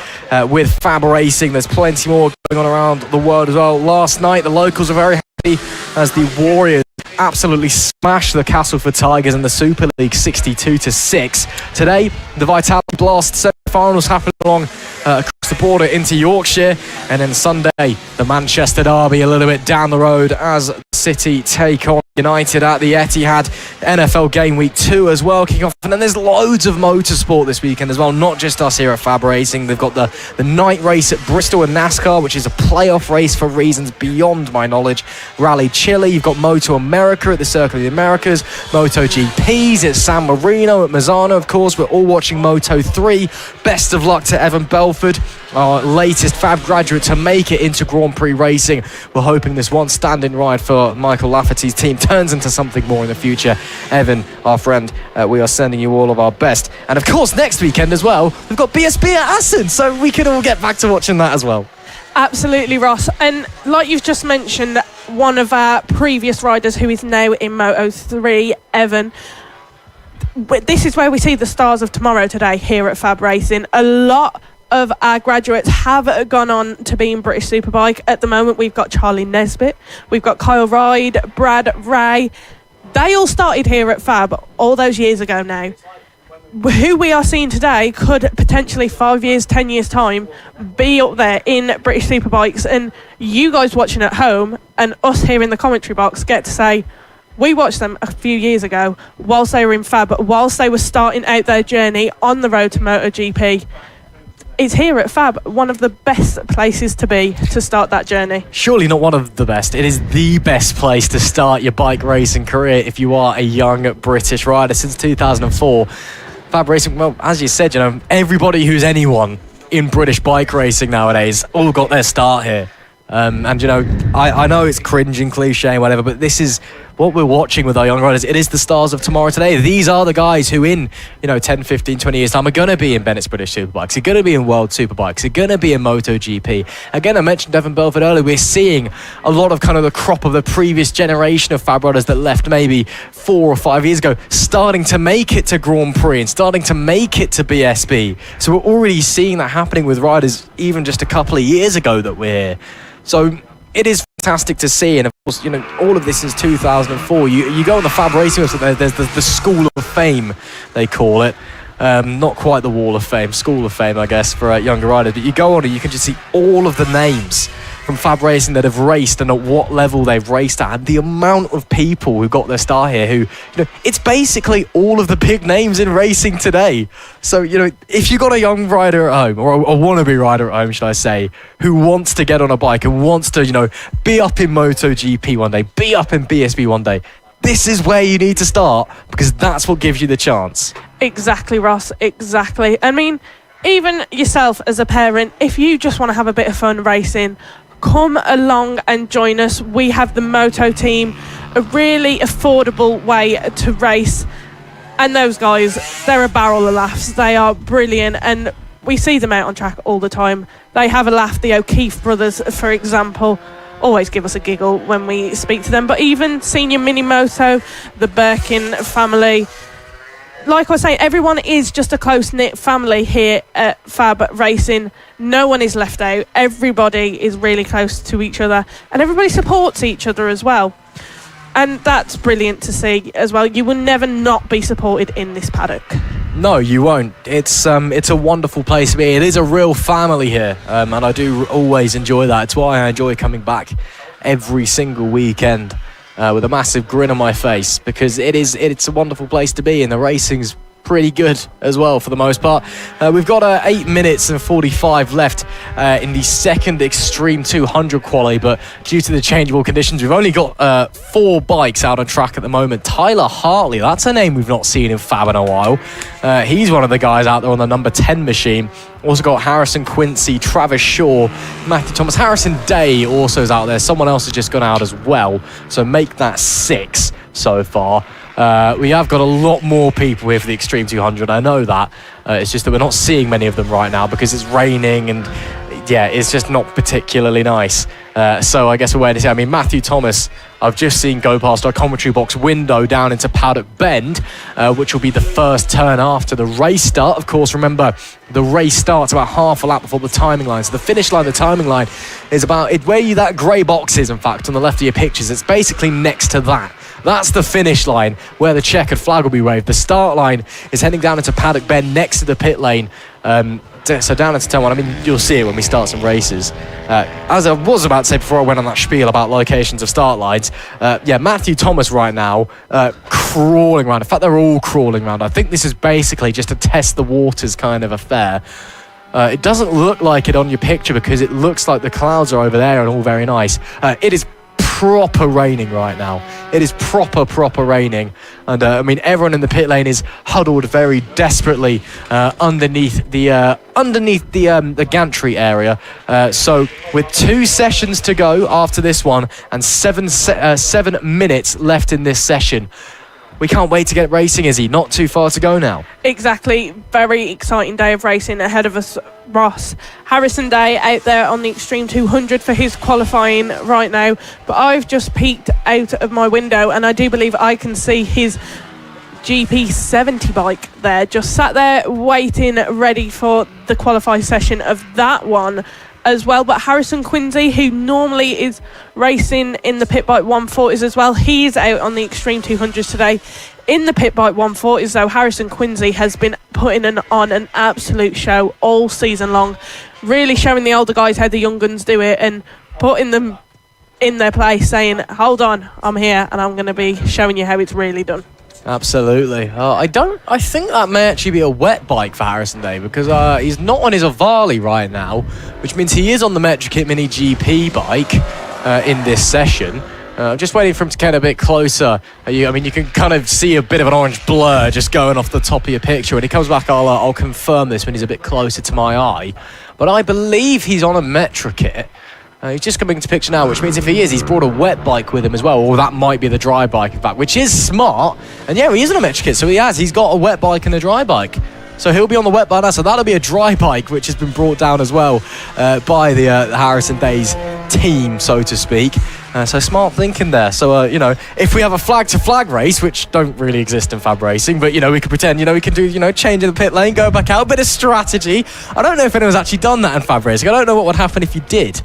with FAB-Racing. There's plenty more going on around the world as well. Last night, the locals are very happy as the Warriors absolutely smashed the Castleford Tigers in the Super League 62-6. Today, the Vitality Blast semi-finals happening along across the border into Yorkshire, and then Sunday, the Manchester Derby a little bit down the road as City take on United at the Etihad. NFL Game Week 2 as well kicking off, and then there's loads of motorsport this weekend as well, not just us here at FAB-Racing. They've got the night race at Bristol and NASCAR, which is a playoff race for reasons beyond my knowledge. Rally Chile, you've got Moto America at the Circle of the Americas, Moto GPs at San Marino, at Mazzano, of course. We're all watching Moto 3 best of luck to Evan Belford, our latest FAB graduate, to make it into Grand Prix racing. We're hoping this one standing ride for Michael Lafferty's team turns into something more in the future. Evan, our friend, we are sending you all of our best. And of course, next weekend as well, we've got BSB at Assen, so we can all get back to watching that as well. Absolutely, Ross. And like you've just mentioned, one of our previous riders who is now in Moto3, Evan, this is where we see the stars of tomorrow today here at FAB Racing. A lot of our graduates have gone on to be in British Superbike. At the moment, we've got Charlie Nesbitt, we've got Kyle Ride, Brad Ray. They all started here at FAB all those years ago now. Who we are seeing today could potentially 5 years, 10 years time be up there in British Superbikes, and you guys watching at home and us here in the commentary box get to say we watched them a few years ago whilst they were in FAB, whilst they were starting out their journey on the road to MotoGP. It's here at FAB one of the best places to be to start that journey. Surely not one of the best. It is the best place to start your bike racing career if you are a young British rider. Since 2004, FAB Racing, well, as you said, you know, everybody who's anyone in British bike racing nowadays all got their start here. And, you know, I know it's cringe and cliche and whatever, but this is what we're watching with our young riders. It is the stars of tomorrow today. These are the guys who in, 10, 15, 20 years time are going to be in Bennett's British Superbikes. They're going to be in World Superbikes. They're going to be in MotoGP. Again, I mentioned Evan Belford earlier. We're seeing a lot of kind of the crop of the previous generation of FAB riders that left maybe 4 or 5 years ago, starting to make it to Grand Prix and starting to make it to BSB. So we're already seeing that happening with riders even just a couple of years ago that we're here. So it is fantastic to see, and of course, all of this is 2004. You go on the FAB Racing website, there's the School of Fame, they call it. Not quite the Wall of Fame, School of Fame, I guess, for younger riders. But you go on and you can just see all of the names from FAB Racing that have raced and at what level they've raced at, and the amount of people who got their start here who, it's basically all of the big names in racing today. So, if you got a young rider at home, or a wannabe rider at home, should I say, who wants to get on a bike and wants to, be up in MotoGP one day, be up in BSB one day, this is where you need to start, because that's what gives you the chance. Exactly, Ross, exactly. I mean, even yourself as a parent, if you just want to have a bit of fun racing, come along and join us. We have the Moto team, a really affordable way to race. And those guys, they're a barrel of laughs. They are brilliant, and we see them out on track all the time. They have a laugh. The O'Keefe brothers, for example, always give us a giggle when we speak to them. But even Senior Mini Moto, the Birkin family, like I say, everyone is just a close-knit family here at FAB Racing. No one is left out. Everybody is really close to each other, and everybody supports each other as well. And that's brilliant to see as well. You will never not be supported in this paddock. No, you won't. It's a wonderful place to be. It is a real family here, and I do always enjoy that. It's why I enjoy coming back every single weekend with a massive grin on my face, because it's a wonderful place to be, and the racing's pretty good as well for the most part. We've got 8 minutes and 45 left in the second Extreme 200 quali, but due to the changeable conditions, we've only got 4 bikes out on track at the moment. Tyler Hartley, that's a name we've not seen in FAB in a while. He's one of the guys out there on the number 10 machine. Also got Harrison Quincy, Travis Shaw, Matthew Thomas. Harrison Day also is out there. Someone else has just gone out as well, so make that 6 so far. We have got a lot more people here for the Extreme 200. I know that. It's just that we're not seeing many of them right now because it's raining, and yeah, it's just not particularly nice. So I guess we're waiting to see. I mean, Matthew Thomas, I've just seen go past our commentary box window down into Paddock Bend, which will be the first turn after the race start. Of course, remember, the race starts about half a lap before the timing line. So the finish line, the timing line, is about where that grey box is, in fact, on the left of your pictures. It's basically next to that. That's the finish line where the checkered flag will be waved. The start line is heading down into Paddock Bend next to the pit lane. So down into turn 1, I mean, you'll see it when we start some races. As I was about to say before I went on that spiel about locations of start lines, Matthew Thomas right now crawling around. In fact, they're all crawling around. I think this is basically just a test the waters kind of affair. It doesn't look like it on your picture because it looks like the clouds are over there and all very nice. It is proper raining right now. It is proper raining. And I mean, everyone in the pit lane is huddled very desperately underneath the gantry area. So with 2 sessions to go after this one and 7 minutes left in this session, we can't wait to get racing, Izzy. Not too far to go now. Exactly. Very exciting day of racing ahead of us, Ross. Harrison Day out there on the Extreme 200 for his qualifying right now. But I've just peeked out of my window and I do believe I can see his GP70 bike there, just sat there waiting, ready for the qualifying session of that one as well. But Harrison Quincy, who normally is racing in the pit bike 140s as well, he's out on the Extreme 200s today in the pit bike 140s. Though Harrison Quincy has been putting on an absolute show all season long, really showing the older guys how the young guns do it and putting them in their place, saying, hold on, I'm here and I'm going to be showing you how it's really done. Absolutely. I think that may actually be a wet bike for Harrison Day, because he's not on his Avali right now, which means he is on the Metrokit Mini GP bike in this session. Just waiting for him to get a bit closer. I mean, you can kind of see a bit of an orange blur just going off the top of your picture. When he comes back, I'll confirm this when he's a bit closer to my eye. But I believe he's on a Metrokit. He's just coming into picture now, which means if he is, he's brought a wet bike with him as well, or that might be the dry bike, in fact, which is smart. And yeah, he is on a Metrokit, so he's got a wet bike and a dry bike. So he'll be on the wet bike now, so that'll be a dry bike, which has been brought down as well by the Harrison Days team, so to speak. So smart thinking there. So, if we have a flag-to-flag race, which don't really exist in Fab Racing, but, we could pretend, we can do, change in the pit lane, go back out, a bit of strategy. I don't know if anyone's actually done that in Fab Racing. I don't know what would happen if you did.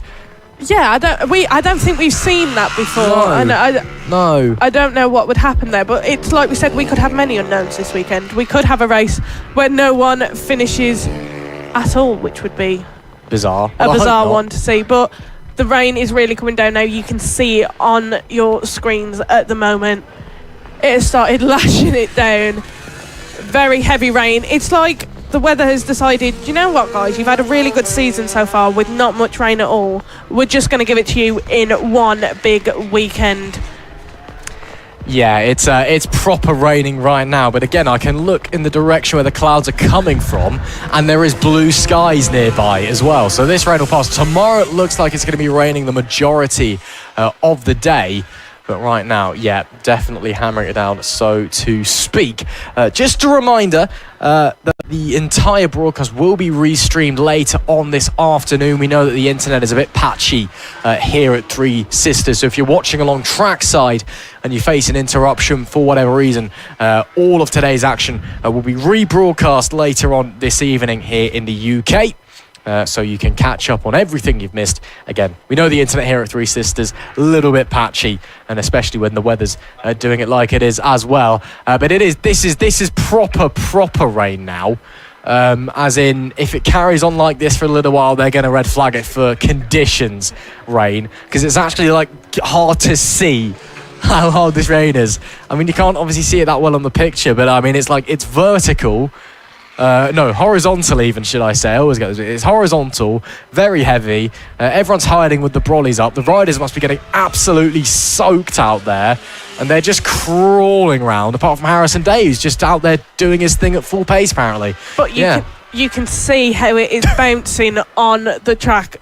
Yeah, I don't think we've seen that before. No. I don't know what would happen there, but it's like we said, we could have many unknowns this weekend. We could have a race where no one finishes at all, which would be bizarre. A bizarre one to see. But the rain is really coming down now. You can see it on your screens at the moment. It has started lashing it down. Very heavy rain. It's like the weather has decided, you know what, guys, you've had a really good season so far with not much rain at all. We're just going to give it to you in one big weekend. Yeah, it's proper raining right now, but again, I can look in the direction where the clouds are coming from, and there is blue skies nearby as well. So this rain will pass. Tomorrow it looks like it's going to be raining the majority of the day. But right now, yeah, definitely hammering it down, so to speak. Just a reminder that the entire broadcast will be restreamed later on this afternoon. We know that the internet is a bit patchy here at Three Sisters. So if you're watching along trackside and you face an interruption for whatever reason, all of today's action will be rebroadcast later on this evening here in the UK. So you can catch up on everything you've missed. Again, we know the internet here at Three Sisters, a little bit patchy, and especially when the weather's doing it like it is as well. But this is proper rain now. As in, if it carries on like this for a little while, they're going to red flag it for conditions rain, because it's actually hard to see how hard this rain is. I mean, you can't obviously see it that well on the picture, but I mean, it's vertical. Horizontal even, should I say. I always get this. It's horizontal, very heavy. Everyone's hiding with the brollies up. The riders must be getting absolutely soaked out there, and they're just crawling around, apart from Harrison Day, who's just out there doing his thing at full pace, apparently. But you can see how it is bouncing on the track.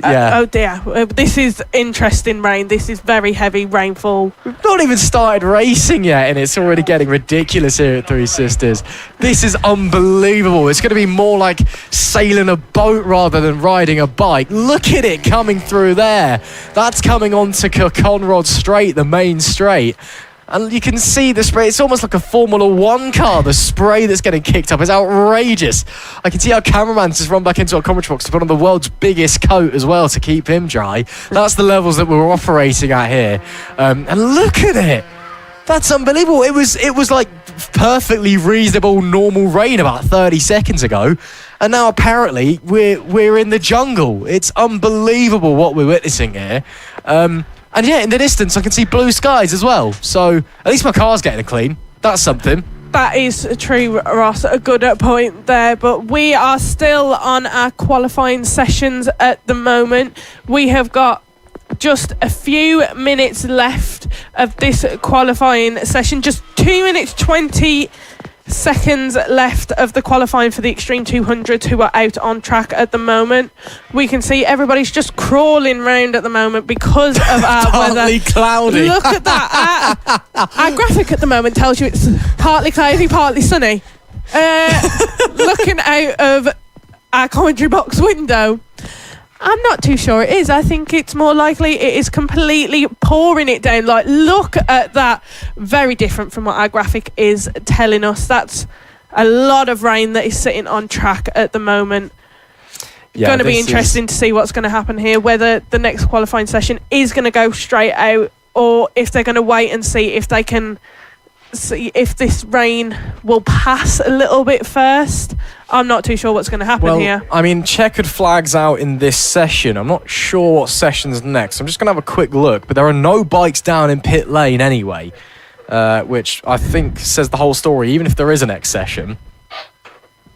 Oh dear, this is interesting rain. This is very heavy rainfall. We've not even started racing yet, and it's already getting ridiculous here at Three Sisters. This is unbelievable. It's going to be more like sailing a boat rather than riding a bike. Look at it coming through there. That's coming onto Conrod Straight, the main straight. And you can see the spray. It's almost like a Formula 1 car. The spray that's getting kicked up is outrageous. I can see our cameraman's just run back into our commentary box to put on the world's biggest coat as well to keep him dry. That's the levels that we're operating at here. And look at it. That's unbelievable. It was like perfectly reasonable, normal rain about 30 seconds ago. And now apparently we're in the jungle. It's unbelievable what we're witnessing here. And yeah, in the distance, I can see blue skies as well. So at least my car's getting clean. That's something. That is true, Ross. A good point there. But we are still on our qualifying sessions at the moment. We have got just a few minutes left of this qualifying session. Just 2 minutes 20 seconds left of the qualifying for the Extreme 200s who are out on track at the moment. We can see everybody's just crawling round at the moment because of our Partly weather. cloudy. Look at that. Our graphic at the moment tells you it's partly cloudy, partly sunny. Looking out of our commentary box window, I'm not too sure it is. I think it's more likely it is completely pouring it down. Like, look at that. Very different from what our graphic is telling us. That's a lot of rain that is sitting on track at the moment. Going to be interesting to see what's going to happen here, whether the next qualifying session is going to go straight out or if they're going to wait and see if they can see if this rain will pass a little bit first. I'm not too sure what's going to happen here. I mean, checkered flags out in this session. I'm not sure what session's next. I'm just going to have a quick look, but there are no bikes down in pit lane anyway, which I think says the whole story, even if there is a next session.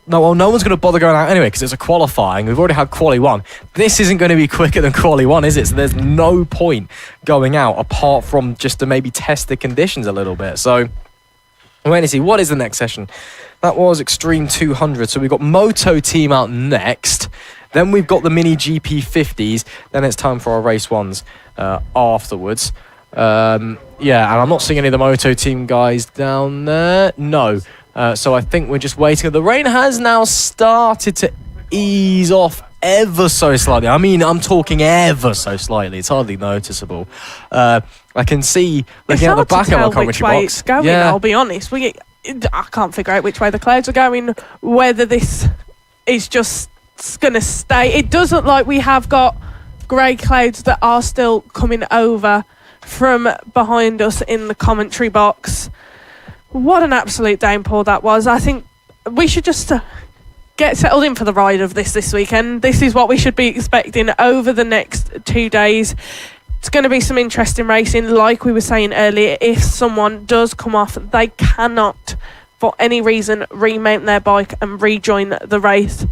No one's going to bother going out anyway because it's a qualifying. We've already had Quali 1. This isn't going to be quicker than Quali 1, is it? So there's no point going out apart from just to maybe test the conditions a little bit. So I'm waiting to see what is the next session. That was Extreme 200. So we've got Moto Team out next. Then we've got the Mini GP 50s. Then it's time for our Race 1s afterwards. Yeah, and I'm not seeing any of the Moto Team guys down there. No. So I think we're just waiting. The rain has now started to ease off ever so slightly. I mean, I'm talking ever so slightly. It's hardly noticeable. I can see looking at the back of our commentary box. It's going, I'll be honest. I can't figure out which way the clouds are going, whether this is just going to stay. It does look like we have got grey clouds that are still coming over from behind us in the commentary box. What an absolute downpour that was. I think we should just get settled in for the ride of this weekend. This is what we should be expecting over the next 2 days. It's going to be some interesting racing. Like we were saying earlier, if someone does come off, they cannot, for any reason, remount their bike and rejoin the race.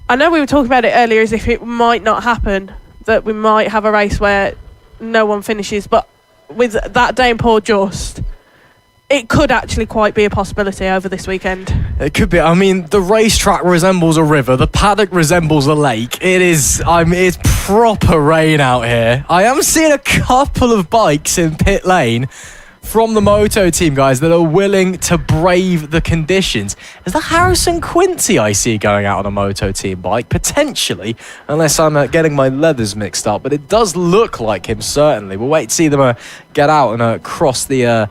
I know we were talking about it earlier as if it might not happen, that we might have a race where no one finishes, but with that downpour it could actually quite be a possibility over this weekend. It could be. I mean, the racetrack resembles a river. The paddock resembles a lake. It's proper rain out here. I am seeing a couple of bikes in pit lane from the Moto Team guys that are willing to brave the conditions. Is that Harrison Quincy I see going out on a Moto Team bike? Potentially, unless I'm getting my leathers mixed up. But it does look like him, certainly. We'll wait to see them get out and cross the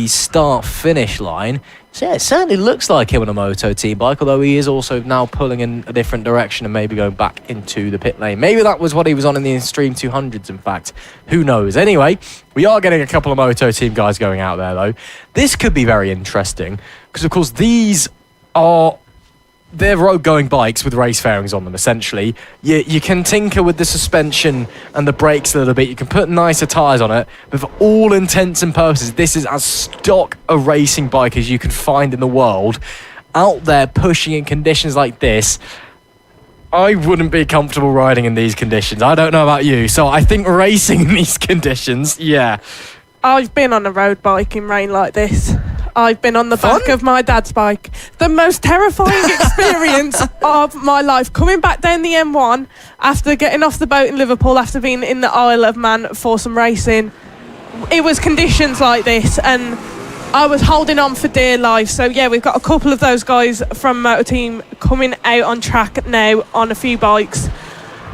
start-finish line. So yeah, it certainly looks like him on a Moto Team bike, although he is also now pulling in a different direction and maybe going back into the pit lane. Maybe that was what he was on in the Extreme 200s, in fact. Who knows? Anyway, we are getting a couple of Moto Team guys going out there, though. This could be very interesting, because, of course, they're road-going bikes with race fairings on them, essentially. You can tinker with the suspension and the brakes a little bit. You can put nicer tyres on it. But for all intents and purposes, this is as stock a racing bike as you can find in the world. Out there pushing in conditions like this, I wouldn't be comfortable riding in these conditions. I don't know about you. So I think racing in these conditions, yeah. I've been on a road bike in rain like this. I've been on the back of my dad's bike. The most terrifying experience of my life. Coming back down the M1 after getting off the boat in Liverpool after being in the Isle of Man for some racing. It was conditions like this and I was holding on for dear life. So yeah, we've got a couple of those guys from Moto Team coming out on track now on a few bikes.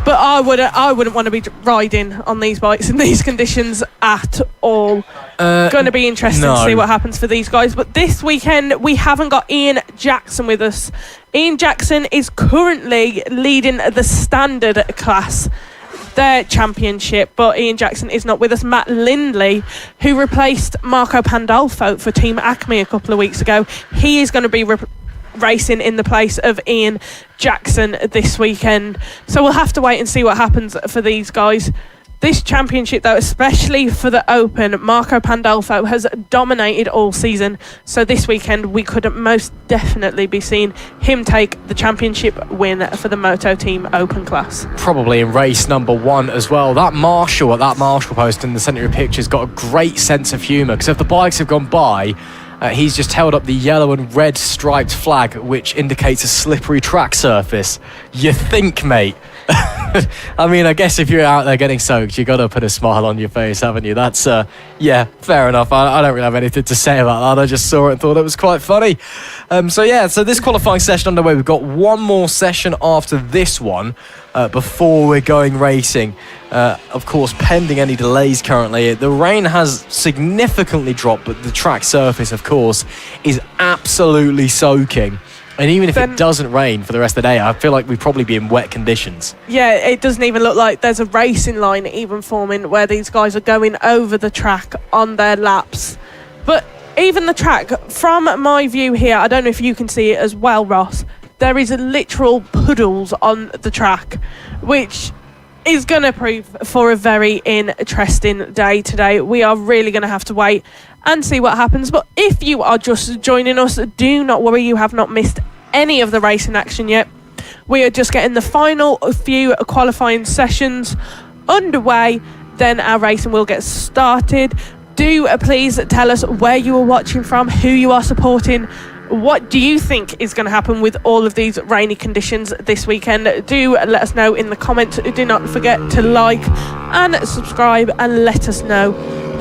But I wouldn't want to be riding on these bikes in these conditions at all. Going to be interesting to see what happens for these guys. But this weekend, we haven't got Ian Jackson with us. Ian Jackson is currently leading the standard class, their championship. But Ian Jackson is not with us. Matt Lindley, who replaced Marco Pandolfo for Team Acme a couple of weeks ago, he is going to be racing in the place of Ian Jackson this weekend. So we'll have to wait and see what happens for these guys. This championship, though, especially for the Open, Marco Pandolfo has dominated all season. So this weekend, we could most definitely be seeing him take the championship win for the Moto Team Open class. Probably in race number 1 as well. That marshal at that marshal post in the centre of the picture's got a great sense of humour, because if the bikes have gone by, he's just held up the yellow and red striped flag, which indicates a slippery track surface. You think, mate? I mean, I guess if you're out there getting soaked, you got to put a smile on your face, haven't you? That's, yeah, fair enough. I don't really have anything to say about that. I just saw it and thought it was quite funny. So this qualifying session underway. We've got one more session after this one before we're going racing. Of course, pending any delays currently. The rain has significantly dropped, but the track surface, of course, is absolutely soaking. And even if it doesn't rain for the rest of the day, I feel like we'd probably be in wet conditions. Yeah, it doesn't even look like there's a racing line even forming where these guys are going over the track on their laps. But even the track, from my view here, I don't know if you can see it as well, Ross, there is literal puddles on the track, which is going to prove for a very interesting day today. We are really going to have to wait and see what happens. But if you are just joining us, do not worry, you have not missed any of the racing action yet. We are just getting the final few qualifying sessions underway, then our racing will get started. Do please tell us where you are watching from, who you are supporting. What do you think is going to happen with all of these rainy conditions this weekend? Do let us know in the comments. Do not forget to like and subscribe and let us know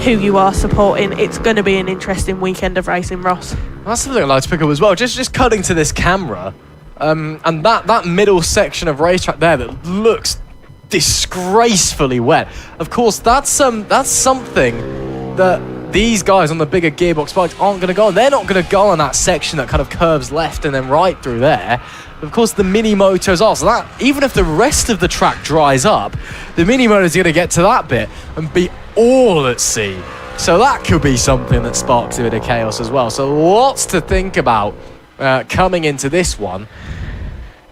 who you are supporting. It's going to be an interesting weekend of racing, Ross. That's something I'd like to pick up as well. Just cutting to this camera, and that middle section of racetrack there that looks disgracefully wet. Of course, that's something that these guys on the bigger gearbox bikes aren't going to go on. They're not going to go on that section that kind of curves left and then right through there. Of course, the mini motos are. So that, even if the rest of the track dries up, the mini motos are going to get to that bit and be all at sea. So that could be something that sparks a bit of chaos as well. So lots to think about coming into this one.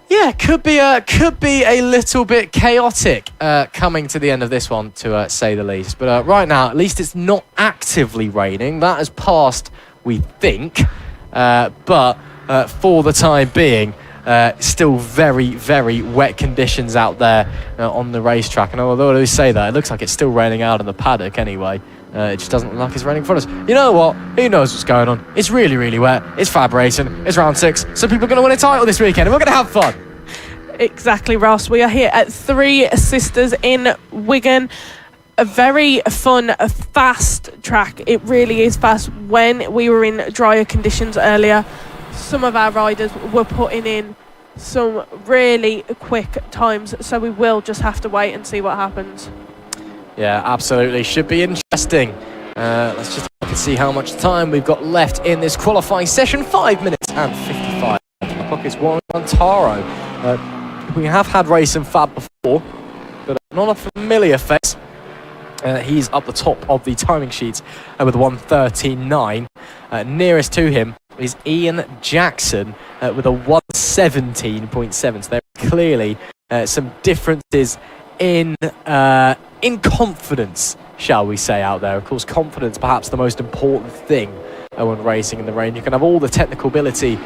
Yeah, could be a little bit chaotic coming to the end of this one, to say the least. But right now, at least it's not actively raining. That has passed, we think. But for the time being, still very, very wet conditions out there on the racetrack. And although I say that, it looks like it's still raining out in the paddock anyway. It just doesn't look like it's raining for us. You know what? Who knows what's going on? It's really, really wet. It's FAB-Racing. It's round 6. So people are going to win a title this weekend, and we're going to have fun. Exactly, Ross. We are here at Three Sisters in Wigan. A very fun, fast track. It really is fast. When we were in drier conditions earlier, some of our riders were putting in some really quick times. So we will just have to wait and see what happens. Yeah, absolutely. Should be interesting. Let's just look and see how much time we've got left in this qualifying session. 5 minutes and 55. The clock is Warren Montaro. We have had racing Fab before, but not a familiar face. He's up the top of the timing sheets with 1:13.9. Nearest to him is Ian Jackson with a 1:17.7. So there are clearly some differences in confidence, shall we say, out there. Of course, confidence perhaps the most important thing when racing in the rain. You can have all the technical ability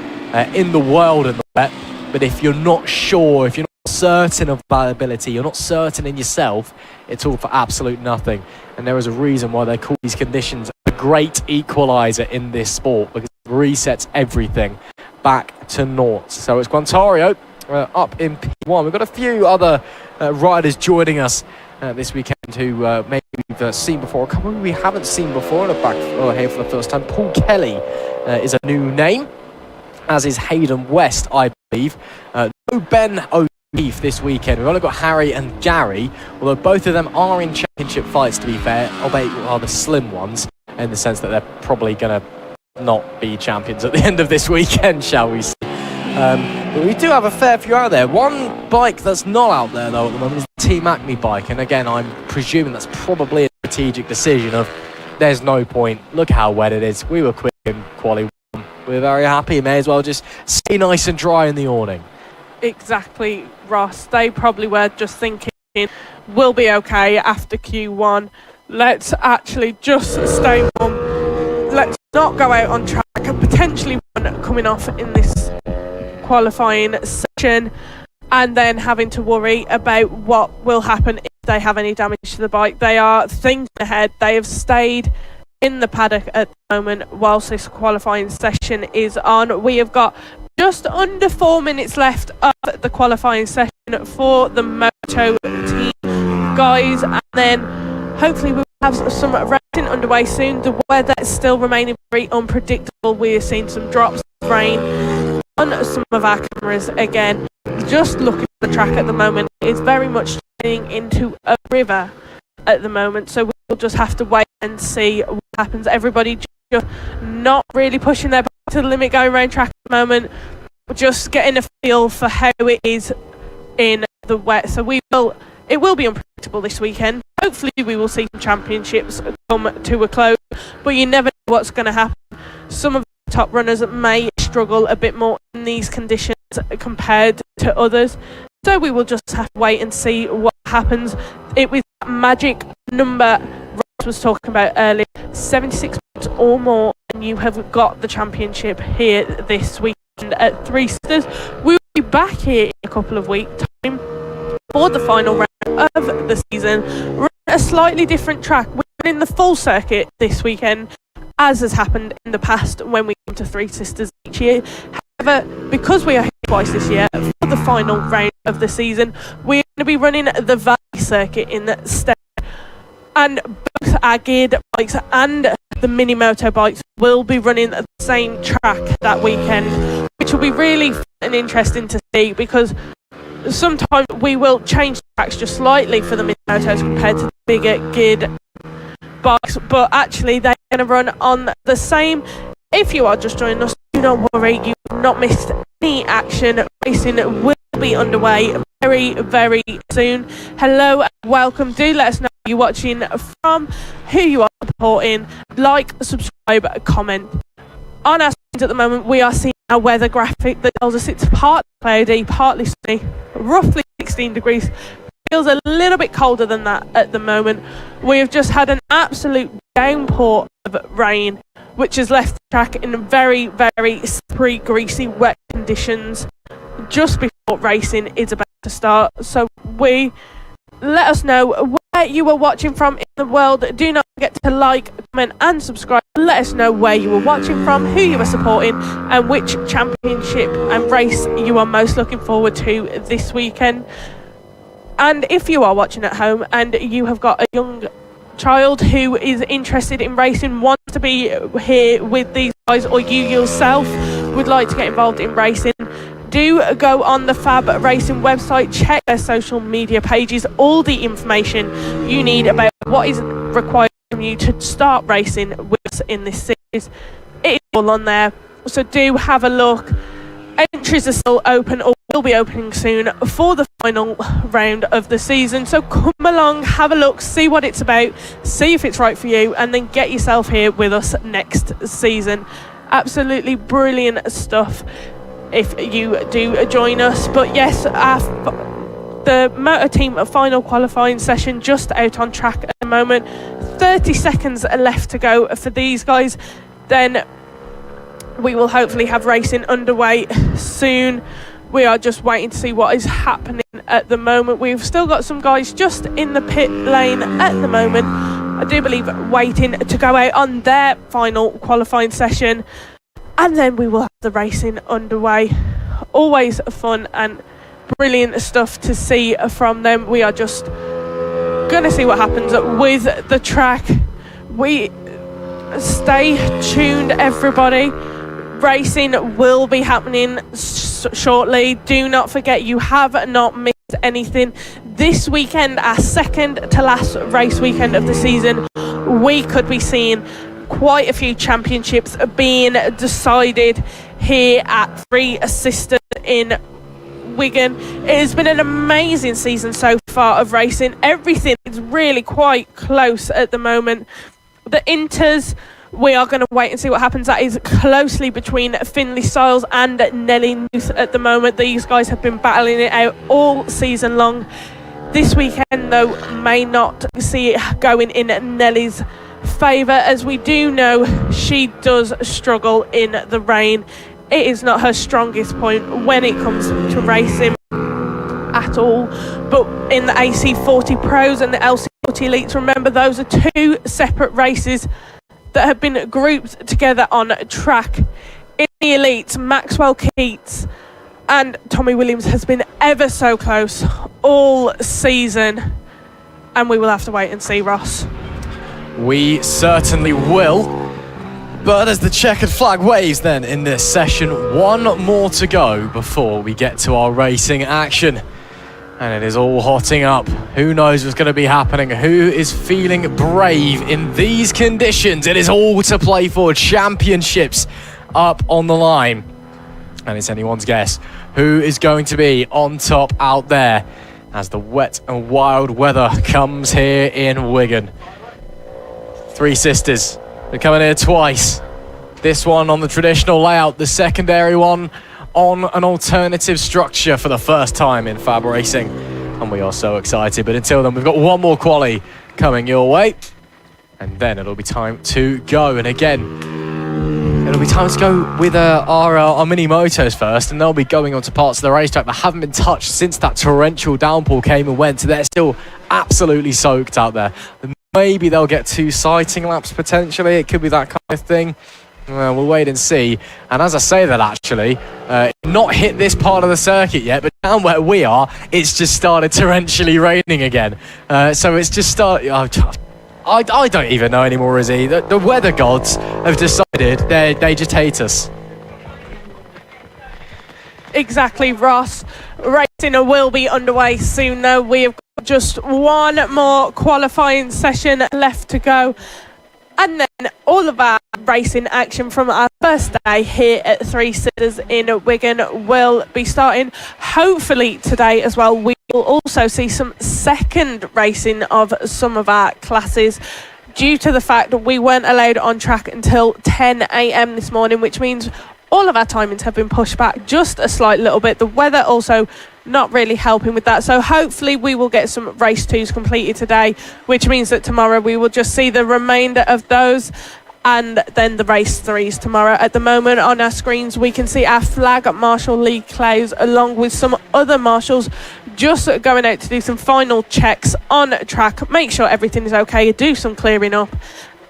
in the world in the wet, but if you're not sure, if you're not certain of that ability, you're not certain in yourself, it's all for absolute nothing. And there is a reason why they call these conditions a great equaliser in this sport, because it resets everything back to naught. So it's Guantario up in P1. We've got a few other riders joining us this weekend who maybe we've seen before, a couple we haven't seen before, and are back here for the first time. Paul Kelly is a new name, as is Hayden West, I believe. No Ben O'Keefe this weekend. We've only got Harry and Gary, although both of them are in championship fights, to be fair, albeit rather slim ones, in the sense that they're probably going to not be champions at the end of this weekend, shall we say. But we do have a fair few out there. One bike that's not out there, though, at the moment is the Team Acme bike. And again, I'm presuming that's probably a strategic decision of there's no point. Look how wet it is. We were quick in quali 1. We're very happy. May as well just stay nice and dry in the awning. Exactly, Ross. They probably were just thinking thinking we'll be okay after Q1. Let's actually just stay warm. Let's not go out on track. Potentially one coming off in this qualifying session, and then having to worry about what will happen if they have any damage to the bike. They are thinking ahead. They have stayed in the paddock at the moment whilst this qualifying session is on. We have got just under 4 minutes left of the qualifying session for the Moto team guys, and then hopefully we'll have some racing underway soon. The weather is still remaining very unpredictable. We're seeing some drops of rain on some of our cameras again. Just looking at the track at the moment, it's very much turning into a river at the moment, so we'll just have to wait and see what happens. Everybody just not really pushing their bike to the limit going around track at the moment, just getting a feel for how it is in the wet. So it will be unpredictable this weekend. Hopefully we will see some championships come to a close, but you never know what's going to happen. Some of the top runners may struggle a bit more in these conditions compared to others, so we will just have to wait and see what happens. It was that magic number Ross was talking about earlier, 76 points or more, and you have got the championship here this weekend at Three Sisters. We will be back here in a couple of weeks' time for the final round of the season. We're on a slightly different track. We're in the full circuit this weekend, as has happened in the past when we come to Three Sisters each year. However, because we are here twice this year for the final round of the season, we're going to be running the Valley circuit instead. And both our geared bikes and the mini moto bikes will be running the same track that weekend, which will be really fun and interesting to see, because sometimes we will change tracks just slightly for the mini motos compared to the bigger geared bikes, but actually they're going to run on the same. If you are just joining us, do not worry, you have not missed any action. Racing will be underway very, very soon. Hello and welcome. Do let us know who you're watching from, who you are supporting. Like, subscribe, comment. On our screens at the moment, we are seeing our weather graphic that tells us it's partly cloudy, partly sunny, roughly 16 degrees. Feels a little bit colder than that at the moment. We have just had an absolute downpour of rain, which has left the track in very, very slippery, greasy, wet conditions just before racing is about to start. So let us know where you are watching from in the world. Do not forget to like, comment and subscribe. Let us know where you are watching from, who you are supporting, and which championship and race you are most looking forward to this weekend. And if you are watching at home and you have got a young child who is interested in racing, wants to be here with these guys, or you yourself would like to get involved in racing, do go on the FAB-Racing website, check their social media pages, all the information you need about what is required from you to start racing with us in this series. It is all on there, so do have a look. Entries are still open, or will be opening soon, for the final round of the season, so come along, have a look, see what it's about, see if it's right for you, and then get yourself here with us next season. Absolutely brilliant stuff if you do join us. But yes, the motor team final qualifying session just out on track at the moment. 30 seconds left to go for these guys, then we will hopefully have racing underway soon. We are just waiting to see what is happening at the moment. We've still got some guys just in the pit lane at the moment, I do believe, waiting to go out on their final qualifying session, and then we will have the racing underway. Always fun and brilliant stuff to see from them. We are just going to see what happens with the track. We stay tuned, everybody. Racing will be happening shortly. Do not forget, you have not missed anything. This weekend, our second to last race weekend of the season, we could be seeing quite a few championships being decided here at Three Sisters in Wigan. It has been an amazing season so far of racing. Everything is really quite close at the moment. The Inters, we are going to wait and see what happens. That is closely between Finlay Styles and Nelly Nuth at the moment. These guys have been battling it out all season long. This weekend, though, may not see it going in Nellie's favour, as we do know she does struggle in the rain. It is not her strongest point when it comes to racing at all. But in the AC40 Pros and the LC40 Elites, remember, those are two separate races that have been grouped together on track. In the Elites, Maxwell Keats and Tommy Williams has been ever so close all season, and we will have to wait and see, Ross. We certainly will. But as the checkered flag waves then in this session, one more to go before we get to our racing action. And it is all hotting up. Who knows what's going to be happening? Who is feeling brave in these conditions? It is all to play for. Championships up on the line. And it's anyone's guess who is going to be on top out there as the wet and wild weather comes here in Wigan. Three Sisters, they're coming here twice. This one on the traditional layout, the secondary one on an alternative structure for the first time in FAB Racing. And we are so excited, but until then we've got one more quali coming your way. And then it'll be time to go. And again, it'll be time to go with our mini motos first, and they'll be going onto parts of the racetrack that haven't been touched since that torrential downpour came and went. So they're still absolutely soaked out there. Maybe they'll get 2 sighting laps potentially. It could be that kind of thing. We'll wait and see. And as I say that, actually, not hit this part of the circuit yet, but down where we are, it's just started torrentially raining again. So it's just started. I don't even know anymore, Izzy. The weather gods have decided they just hate us. Exactly, Ross. Racing will be underway soon, though. We have got just one more qualifying session left to go. And then all of our racing action from our first day here at Three Sisters in Wigan will be starting hopefully today as well. We will also see some second racing of some of our classes due to the fact that we weren't allowed on track until 10 a.m. this morning, which means all of our timings have been pushed back just a slight little bit. The weather also not really helping with that. So hopefully we will get some race 2s completed today, which means that tomorrow we will just see the remainder of those and then the race 3s tomorrow. At the moment on our screens we can see our flag Marshal Lee Clays along with some other marshals just going out to do some final checks on track, make sure everything is okay, do some clearing up,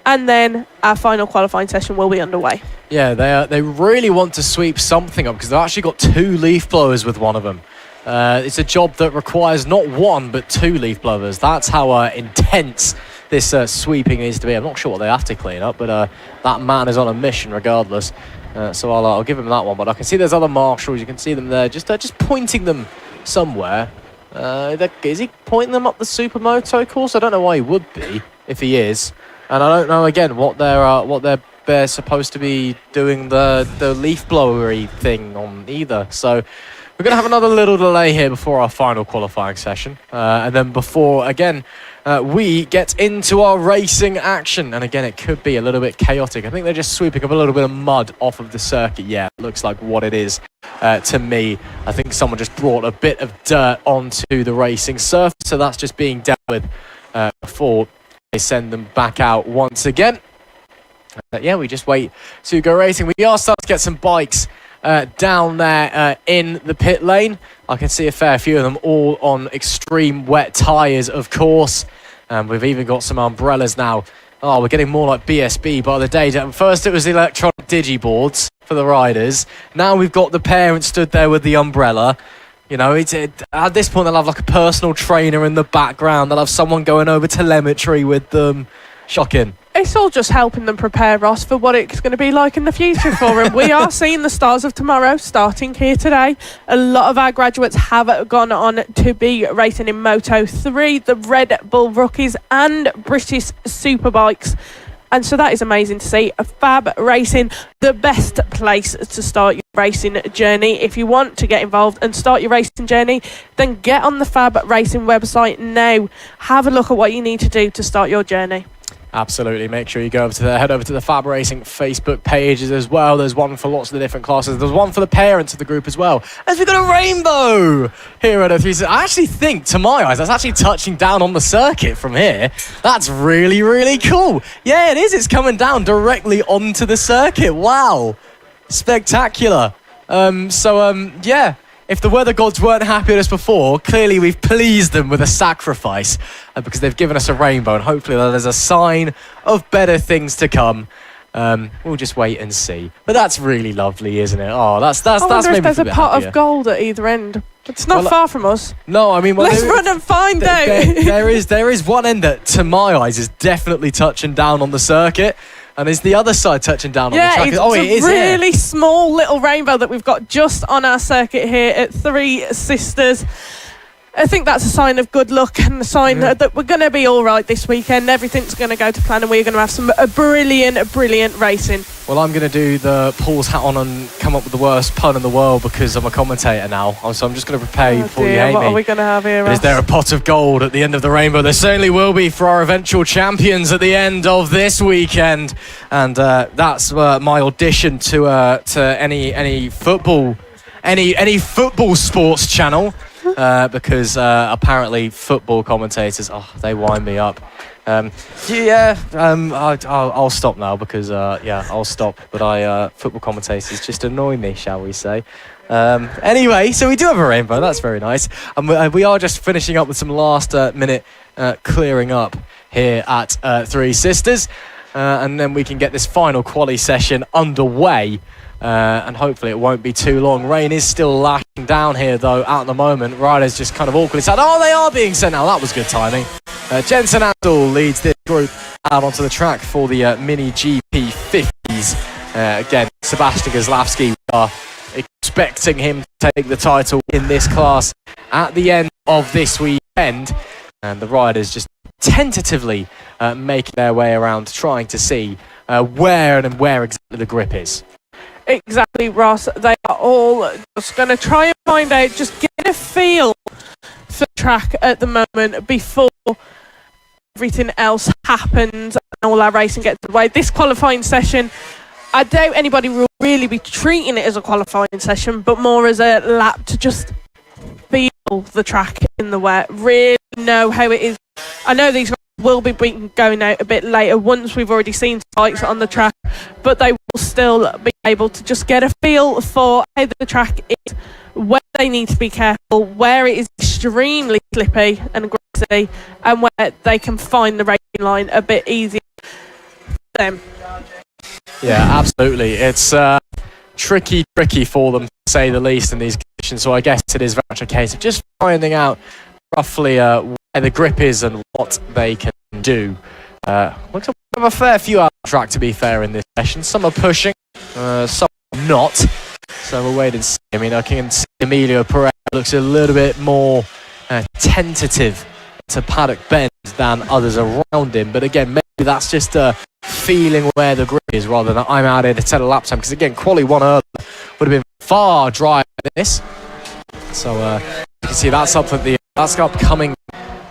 and then our final qualifying session will be underway. Yeah, they really want to sweep something up because they've actually got 2 leaf blowers with one of them. It's a job that requires not 1 but 2 leaf blowers. That's how intense this sweeping needs to be. I'm not sure what they have to clean up, but that man is on a mission regardless. So I'll give him that one. But I can see there's other marshals. You can see them there, just pointing them somewhere. Is he pointing them up the Supermoto course? I don't know why he would be if he is. And I don't know again what they're supposed to be doing the leaf blowery thing on either. So we're going to have another little delay here before our final qualifying session. And then before, again, we get into our racing action. And again, it could be a little bit chaotic. I think they're just sweeping up a little bit of mud off of the circuit. Yeah, it looks like what it is to me. I think someone just brought a bit of dirt onto the racing surface. So that's just being dealt with before they send them back out once again. Yeah, we just wait to go racing. We are starting to get some bikes down there in the pit lane. I can see a fair few of them all on extreme wet tyres, of course. We've even got some umbrellas now. Oh, we're getting more like BSB by the day. First it was the electronic digiboards for the riders. Now we've got the parents stood there with the umbrella. You know, at this point they'll have like a personal trainer in the background. They'll have someone going over telemetry with them. Shocking. It's all just helping them prepare, Ross, for what it's going to be like in the future for them. We are seeing the stars of tomorrow starting here today. A lot of our graduates have gone on to be racing in Moto 3, the Red Bull Rookies and British Superbikes. And so that is amazing to see. FAB Racing, the best place to start your racing journey. If you want to get involved and start your racing journey, then get on the FAB Racing website now. Have a look at what you need to do to start your journey. Absolutely. Make sure you go head over to the FAB-Racing Facebook pages as well. There's one for lots of the different classes. There's one for the parents of the group as well. As we've got a rainbow here at a I actually think, to my eyes, that's actually touching down on the circuit from here. That's really, really cool. Yeah, it is. It's coming down directly onto the circuit. Wow. Spectacular. Yeah. If the weather gods weren't happy with us before, clearly we've pleased them with a sacrifice because they've given us a rainbow, and hopefully that is a sign of better things to come. We'll just wait and see. But that's really lovely, isn't it? Oh, that's I wonder maybe if there's a pot happier. of gold at either end. It's not far from us. No, I mean... Well, let's run and find out. There is one end that, to my eyes, is definitely touching down on the circuit. And is the other side touching down on the track? It's a really small little rainbow that we've got just on our circuit here at Three Sisters. I think that's a sign of good luck and a sign that we're going to be all right this weekend. Everything's going to go to plan and we're going to have some brilliant racing. Well, I'm going to do the Paul's hat on and come up with the worst pun in the world because I'm a commentator now. So I'm just going to prepare you before you hate me. What are we going to have here, Ross? Is there a pot of gold at the end of the rainbow? There certainly will be for our eventual champions at the end of this weekend. And that's my audition to any football sports channel. Because apparently football commentators, they wind me up. I'll stop now because I'll stop. But football commentators just annoy me, shall we say? Anyway, so we do have a rainbow. That's very nice. And we are just finishing up with some last minute clearing up here at Three Sisters, and then we can get this final quali session underway. And hopefully it won't be too long. Rain is still lashing down here, though, at the moment. Riders just kind of awkwardly said, they are being sent now. That was good timing. Jensen Andel leads this group out onto the track for the Mini GP 50s. Again, Sebastian Goslavsky, we are expecting him to take the title in this class at the end of this weekend. And the riders just tentatively making their way around, trying to see where exactly the grip is. Exactly, Ross. They are all just going to try and find out, just get a feel for the track at the moment before everything else happens and all our racing gets away. This qualifying session, I doubt anybody will really be treating it as a qualifying session, but more as a lap to just feel the track in the wet, really know how it is. I know these will be going out a bit later once we've already seen spikes on the track, but they will still be able to just get a feel for how the track is, where they need to be careful, where it is extremely slippy and grassy, and where they can find the racing line a bit easier for them. Yeah, absolutely. It's tricky for them, to say the least, in these conditions, so I guess it is very much a case of just finding out roughly where the grip is and what they can do. Looks like we have a fair few out of track, to be fair, in this session. Some are pushing, some are not. So we'll wait and see. I mean, I can see Emilio Pereira looks a little bit more tentative to paddock bend than others around him. But again, maybe that's just a feeling where the grip is rather than I'm out here to set a lap time. Because again, quali 1 earlier would have been far drier than this. So you can see that's up at that's upcoming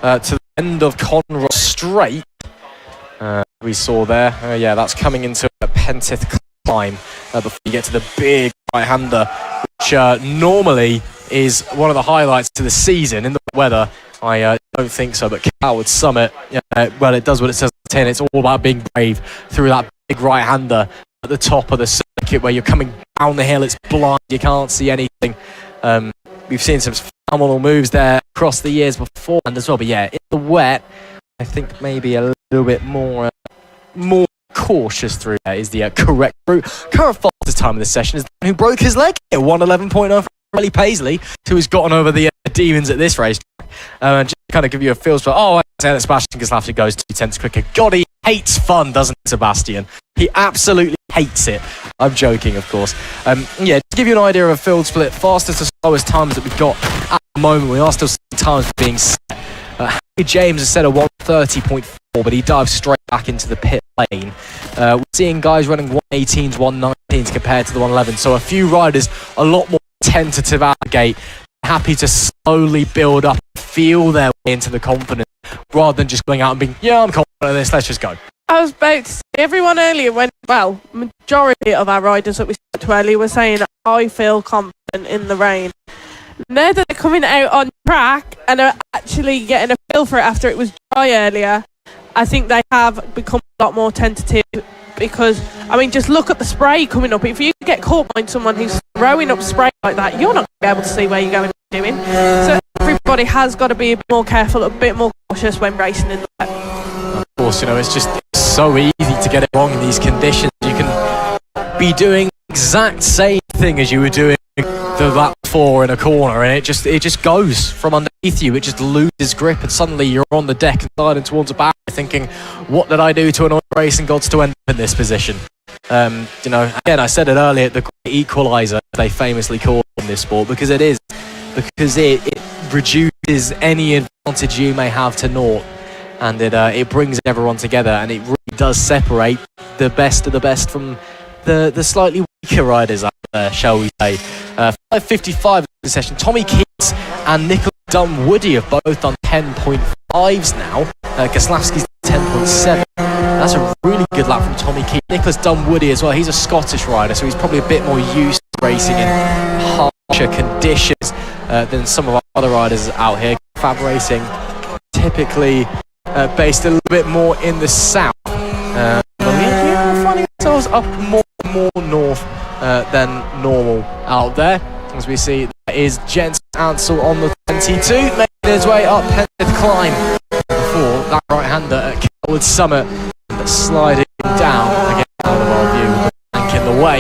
to the end of Conroe Straight. We saw there. That's coming into a Pentith climb before you get to the big right-hander, which normally is one of the highlights to the season. In the weather, I don't think so, but Coward Summit, it does what it says on the tin. It's all about being brave through that big right-hander at the top of the circuit where you're coming down the hill. It's blind. You can't see anything. We've seen some phenomenal moves there across the years before and as well. But yeah, in the wet, I think maybe a little bit more cautious through there is the correct route. Current fastest time of the session is the one who broke his leg at 1:11.0 for Riley Paisley, who has gotten over the demons at this race. Just to kind of give you a feel for, I'd say that Sebastian Goslavsky goes 2 tenths quicker. God, he hates fun, doesn't he, Sebastian? He absolutely hates it. I'm joking, of course. To give you an idea of a field split, fastest to slowest times that we've got at the moment, we are still seeing times being set. Harry James has set a 1:30.4, but he dives straight back into the pit lane. We're seeing guys running 1:18s, 1:19s compared to the 1:11, so a few riders a lot more tentative out the gate, happy to slowly build up, feel their way into the confidence, rather than just going out and being, I'm confident in this, let's just go. I was about to say, everyone earlier majority of our riders that we spoke to earlier were saying, I feel confident in the rain. Now that they're coming out on track and are actually getting a feel for it after it was dry earlier, I think they have become a lot more tentative because, I mean, just look at the spray coming up. If you get caught by someone who's throwing up spray like that, you're not going to be able to see where you're going and doing. So everybody has got to be a bit more careful, a bit more cautious when racing in the wet. Of course, you know, it's so easy to get it wrong in these conditions. You can be doing the exact same thing as you were doing the lap before in a corner, and it just goes from underneath you. It just loses grip, and suddenly you're on the deck and sliding towards a barrier, thinking, "What did I do to annoy racing gods to end up in this position?" You know, again, I said it earlier, the equalizer they famously call it in this sport, because it reduces any advantage you may have to naught, and it brings everyone together, and it really does separate the best of the best from the slightly weaker riders out there, shall we say. 5:55 in the session. Tommy Keats and Nicholas Dunwoody have both done 10.5s now. Gaslavsky's 10.7. That's a really good lap from Tommy Keats. Nicholas Dunwoody as well. He's a Scottish rider, so he's probably a bit more used to racing in harsher conditions than some of our other riders out here. FAB-Racing typically based a little bit more in the south. We're finding ourselves up more north than normal out there. As we see, that is Jens Ansel on the 22, making his way up Penrith Climb before that right-hander at Kelwood Summit, sliding down again out of our view with the bank in the way.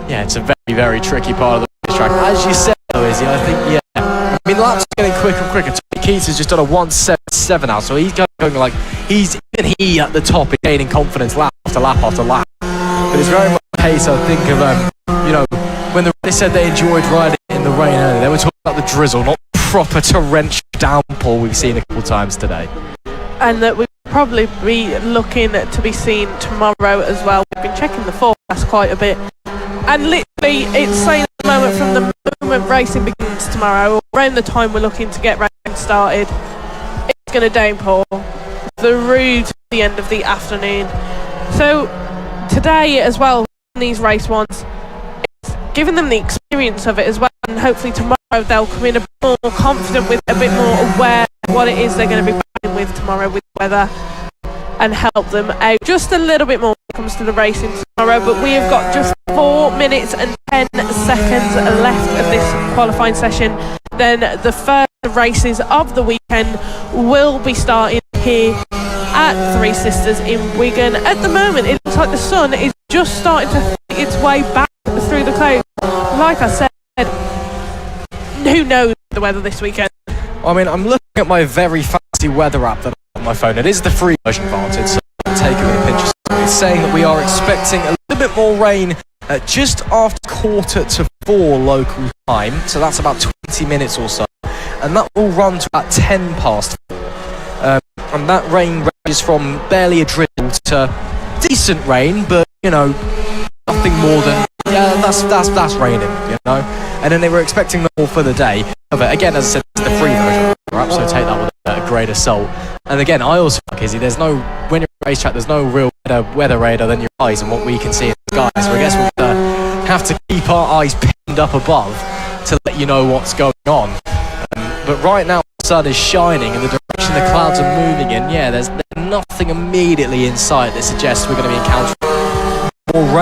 Yeah, it's a very, very tricky part of the race track. As you said, though, Izzy, I think, I mean, laps are getting quicker and quicker. Tommy Keats has just done a 1:77 now, so he's going like, even he at the top is gaining confidence lap after lap after lap. But it's very much the case, I think, of, you know, when they said they enjoyed riding in the rain earlier, they were talking about the drizzle, not proper torrential downpour we've seen a couple times today. And that we'll probably be looking to be seen tomorrow as well. We've been checking the forecast quite a bit. And literally, it's saying at the moment, from the moment racing begins tomorrow, around the time we're looking to get racing started, it's going to downpour through to the end of the afternoon. So today as well, these race ones, it's giving them the experience of it as well, and hopefully tomorrow they'll come in a bit more confident, with a bit more aware of what it is they're going to be battling with tomorrow with weather, and help them out just a little bit more when it comes to the racing tomorrow. But we have got just 4 minutes and 10 seconds left of this qualifying session. Then the first races of the weekend will be starting here at Three Sisters in Wigan. At the moment, it looks like the sun is just starting to fight its way back through the clouds. Like I said, who knows the weather this weekend? I mean, I'm looking at my very fancy weather app that I have on my phone. It is the free version, granted, so take it with a pinch of salt. It's saying that we are expecting a little bit more rain just after 3:45 local time, so that's about 20 minutes or so, and that will run to about 10 past 4. And that rain ranges from barely a drizzle to decent rain, but, you know, nothing more than, yeah, that's raining, you know. And then they were expecting more for the day. But again, as I said, it's the free version. So take that with a grain of salt. And again, I also think, Izzy, when you're on a racetrack, there's no real weather radar than your eyes and what we can see in the sky. So I guess we'll have to keep our eyes pinned up above to let you know what's going on. But right now, the sun is shining in the direction the clouds are moving in. Yeah, there's nothing immediately in sight that suggests we're going to be encountering more rain